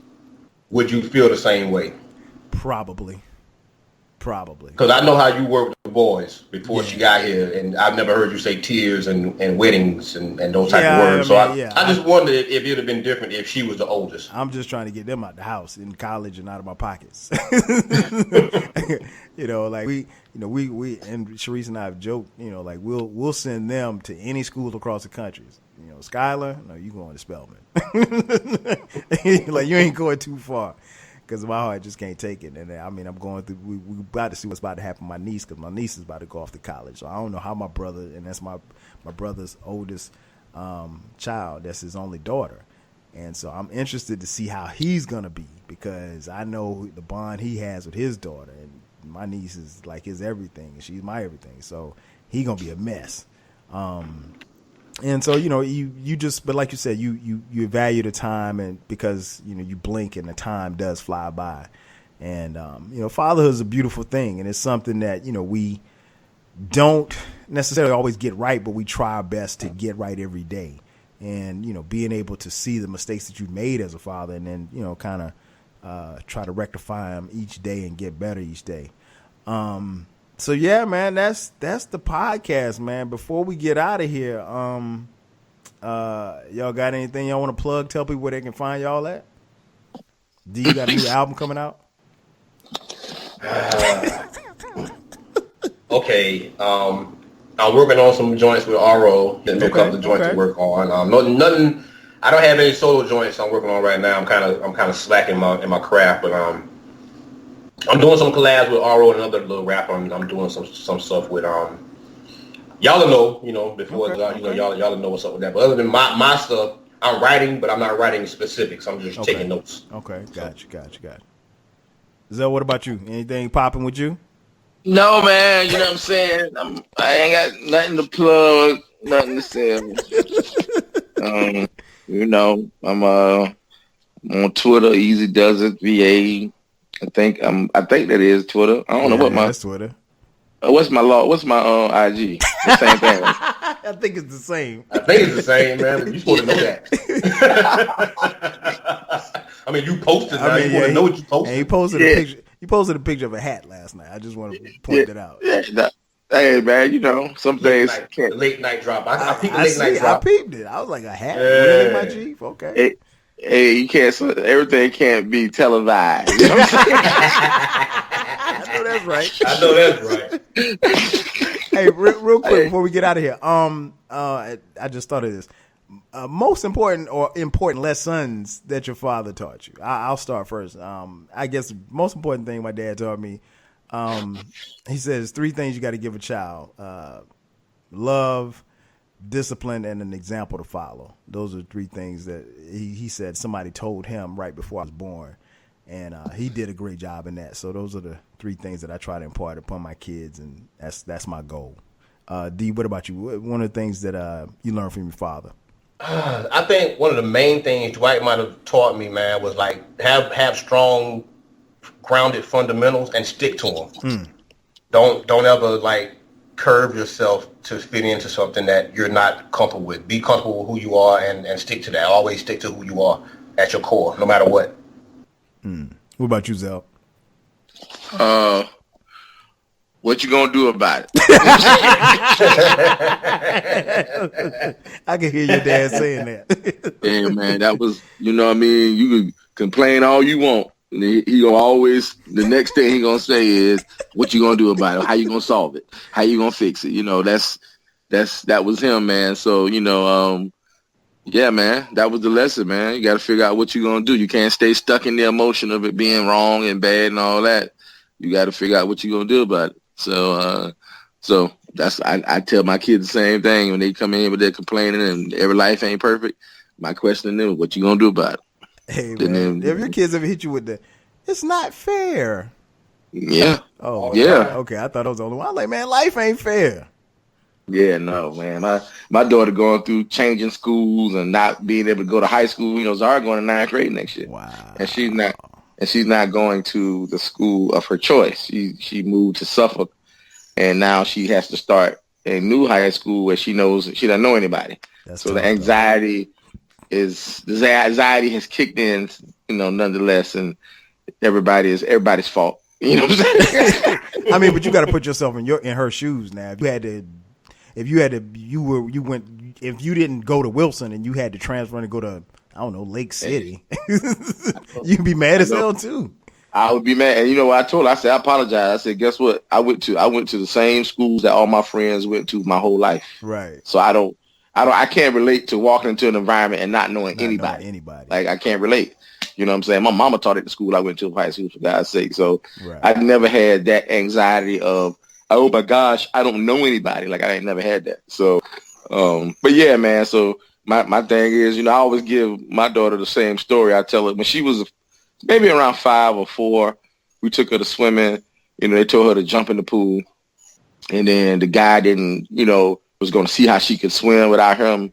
would you feel the same way? Probably. Because I know how you were with the boys before she got here, and I've never heard you say tears and weddings and those type of words. I just wondered if it would have been different if she was the oldest. I'm just trying to get them out the house in college and out of my pockets. Like we and Sharice and I have joked, like we'll send them to any school across the country. Skylar, no, you going to Spelman. Like, you ain't going too far. Because my heart just can't take it. And I mean, I'm going through, we about to see what's about to happen to my niece, because my niece is about to go off to college. So I don't know how my brother, and that's my brother's oldest child, that's his only daughter. And so I'm interested to see how he's going to be, because I know the bond he has with his daughter. And my niece is like his everything, and she's my everything. So he going to be a mess. And so, you just, but like you said, you value the time, and because, you blink and the time does fly by. And, fatherhood is a beautiful thing. And it's something that, we don't necessarily always get right, but we try our best to get right every day. And, being able to see the mistakes that you've made as a father, and then, kind of try to rectify them each day and get better each day. So yeah, man, that's the podcast, man. Before we get out of here, y'all got anything y'all want to plug? Tell people where they can find y'all at. Do you got a new album coming out? Okay, I'm working on some joints with RO. There's a couple of joints to work on. Nothing. I don't have any solo joints I'm working on right now. I'm kind of slacking in my craft, but I'm doing some collabs with RO and another little rapper. I'm doing some stuff with y'all know, before y'all know what's up with that. But other than my stuff, I'm writing, but I'm not writing specifics. I'm just taking notes. Okay, gotcha. Zell, what about you? Anything popping with you? No, man. You know what I'm saying? I ain't got nothing to plug, nothing to say. I'm on Twitter, EazyDuzItVa. I think that is Twitter. I don't know what that's Twitter. What's my IG? The same thing. I think it's the same. I think it's the same, man. But you supposed to know that. I mean, you posted. You want to know what you posted. And he posted a picture. You posted a picture of a hat last night. I just want to point that out. Yeah, hey, man, some days late night drop. I peeped the late night drop. I peeped it. I was like, a hat? Really, my Chief? Okay. Hey, you can't. Everything can't be televised. You know what I'm saying? I know that's right. Hey, real quick before we get out of here. I just thought of this. Most important lessons that your father taught you. I'll start first. I guess the most important thing my dad taught me. He says 3 things you got to give a child: love, discipline, and an example to follow. Those are 3 things that he said somebody told him right before I was born, and he did a great job in that. So those are the 3 things that I try to impart upon my kids, and that's my goal. D, what about you? One of the things that you learned from your father? I think one of the main things Dwight might have taught me, man, was like have strong, grounded fundamentals and stick to them. Don't ever like curve yourself to fit into something that you're not comfortable with. Be comfortable with who you are and stick to that. Always stick to who you are at your core, no matter what. What about you, Zell? What you gonna do about it? I can hear your dad saying that. Yeah, man, that was, you know what I mean? You can complain all you want. And he gonna always, the next thing he gonna say is, what you gonna do about it? How you gonna solve it? How you gonna fix it? You know, that was him, man. So, you know, yeah, man, that was the lesson, man. You got to figure out what you're going to do. You can't stay stuck in the emotion of it being wrong and bad and all that. You got to figure out what you're going to do about it. So that's, I tell my kids the same thing when they come in with their complaining and every life ain't perfect. My question to them is, what you going to do about it? Hey, man, if your kids ever hit you with it's not fair. Yeah. Oh, yeah. Okay, I thought I was the only one. I'm like, man, life ain't fair. Yeah, no, man. My daughter going through changing schools and not being able to go to high school. You know, Zara going to 9th grade next year. Wow. And she's not going to the school of her choice. She moved to Suffolk, and now she has to start a new high school where she knows she doesn't know anybody. So the anxiety has kicked in, you know, nonetheless, and everybody's fault. You know what I'm saying? I mean, but you got to put yourself in her shoes now. If you didn't go to Wilson and you had to transfer and go to, I don't know, Lake City, you'd be mad as hell too. I would be mad. And you know what I told her? I said, I apologize. I said, guess what? I went to the same schools that all my friends went to my whole life. Right. So I can't relate to walking into an environment and not knowing anybody. Like, I can't relate. You know what I'm saying? My mama taught at the school I went to, high school, for God's sake. So right. I never had that anxiety of, oh my gosh, I don't know anybody. Like, I ain't never had that. So, but yeah, man. So my thing is, you know, I always give my daughter the same story. I tell her when she was maybe around 5 or 4, we took her to swimming. You know, they told her to jump in the pool, and then the guy was going to see how she could swim without him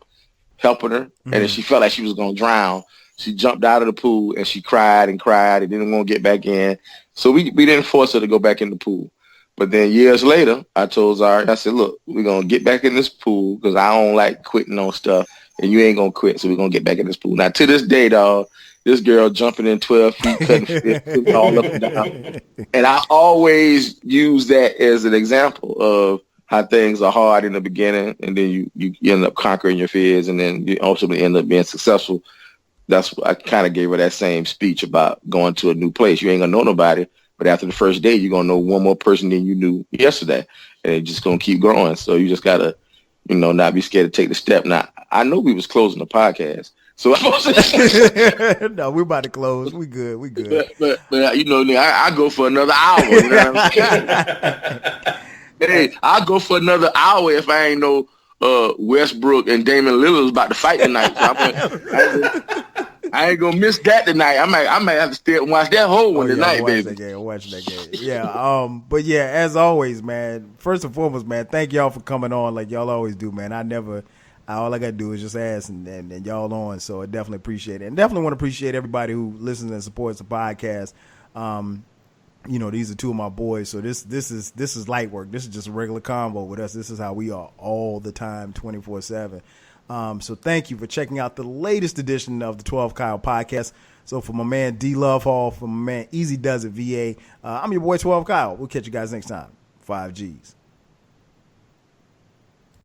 helping her, and then she felt like she was going to drown. She jumped out of the pool and she cried and didn't want to get back in. So we didn't force her to go back in the pool. But then years later, I told Zara, I said, look, we're going to get back in this pool because I don't like quitting on stuff, and you ain't going to quit, so we're going to get back in this pool. Now, to this day, dog, this girl jumping in 12 feet, cutting fish, all up and down. And I always use that as an example of how things are hard in the beginning, and then you end up conquering your fears, and then you ultimately end up being successful. That's what I kind of gave her that same speech about going to a new place. You ain't going to know nobody. But after the first day, you're going to know one more person than you knew yesterday. And it's just going to keep growing. So you just got to, you know, not be scared to take the step. Now, I know we was closing the podcast. So no, we're about to close. We good. But you know, I go for another hour. You know what I'm saying? Hey, I'll go for another hour if I ain't know Westbrook and Damian Lillard was about to fight tonight. So I ain't gonna miss that tonight. I might have to stay and watch that whole one tonight, baby. Watch that game. Yeah. But yeah, as always, man. First and foremost, man, thank y'all for coming on like y'all always do, man. All I gotta do is just ask and y'all on. So I definitely appreciate it, and definitely want to appreciate everybody who listens and supports the podcast. You know, these are 2 of my boys, so this is light work. This is just a regular convo with us. This is how we are all the time, 24/7. So thank you for checking out the latest edition of the 12 Kyle podcast. So for my man Dluvhall, for my man Easy Does It VA, I'm your boy 12 Kyle. We'll catch you guys next time. 5 G's.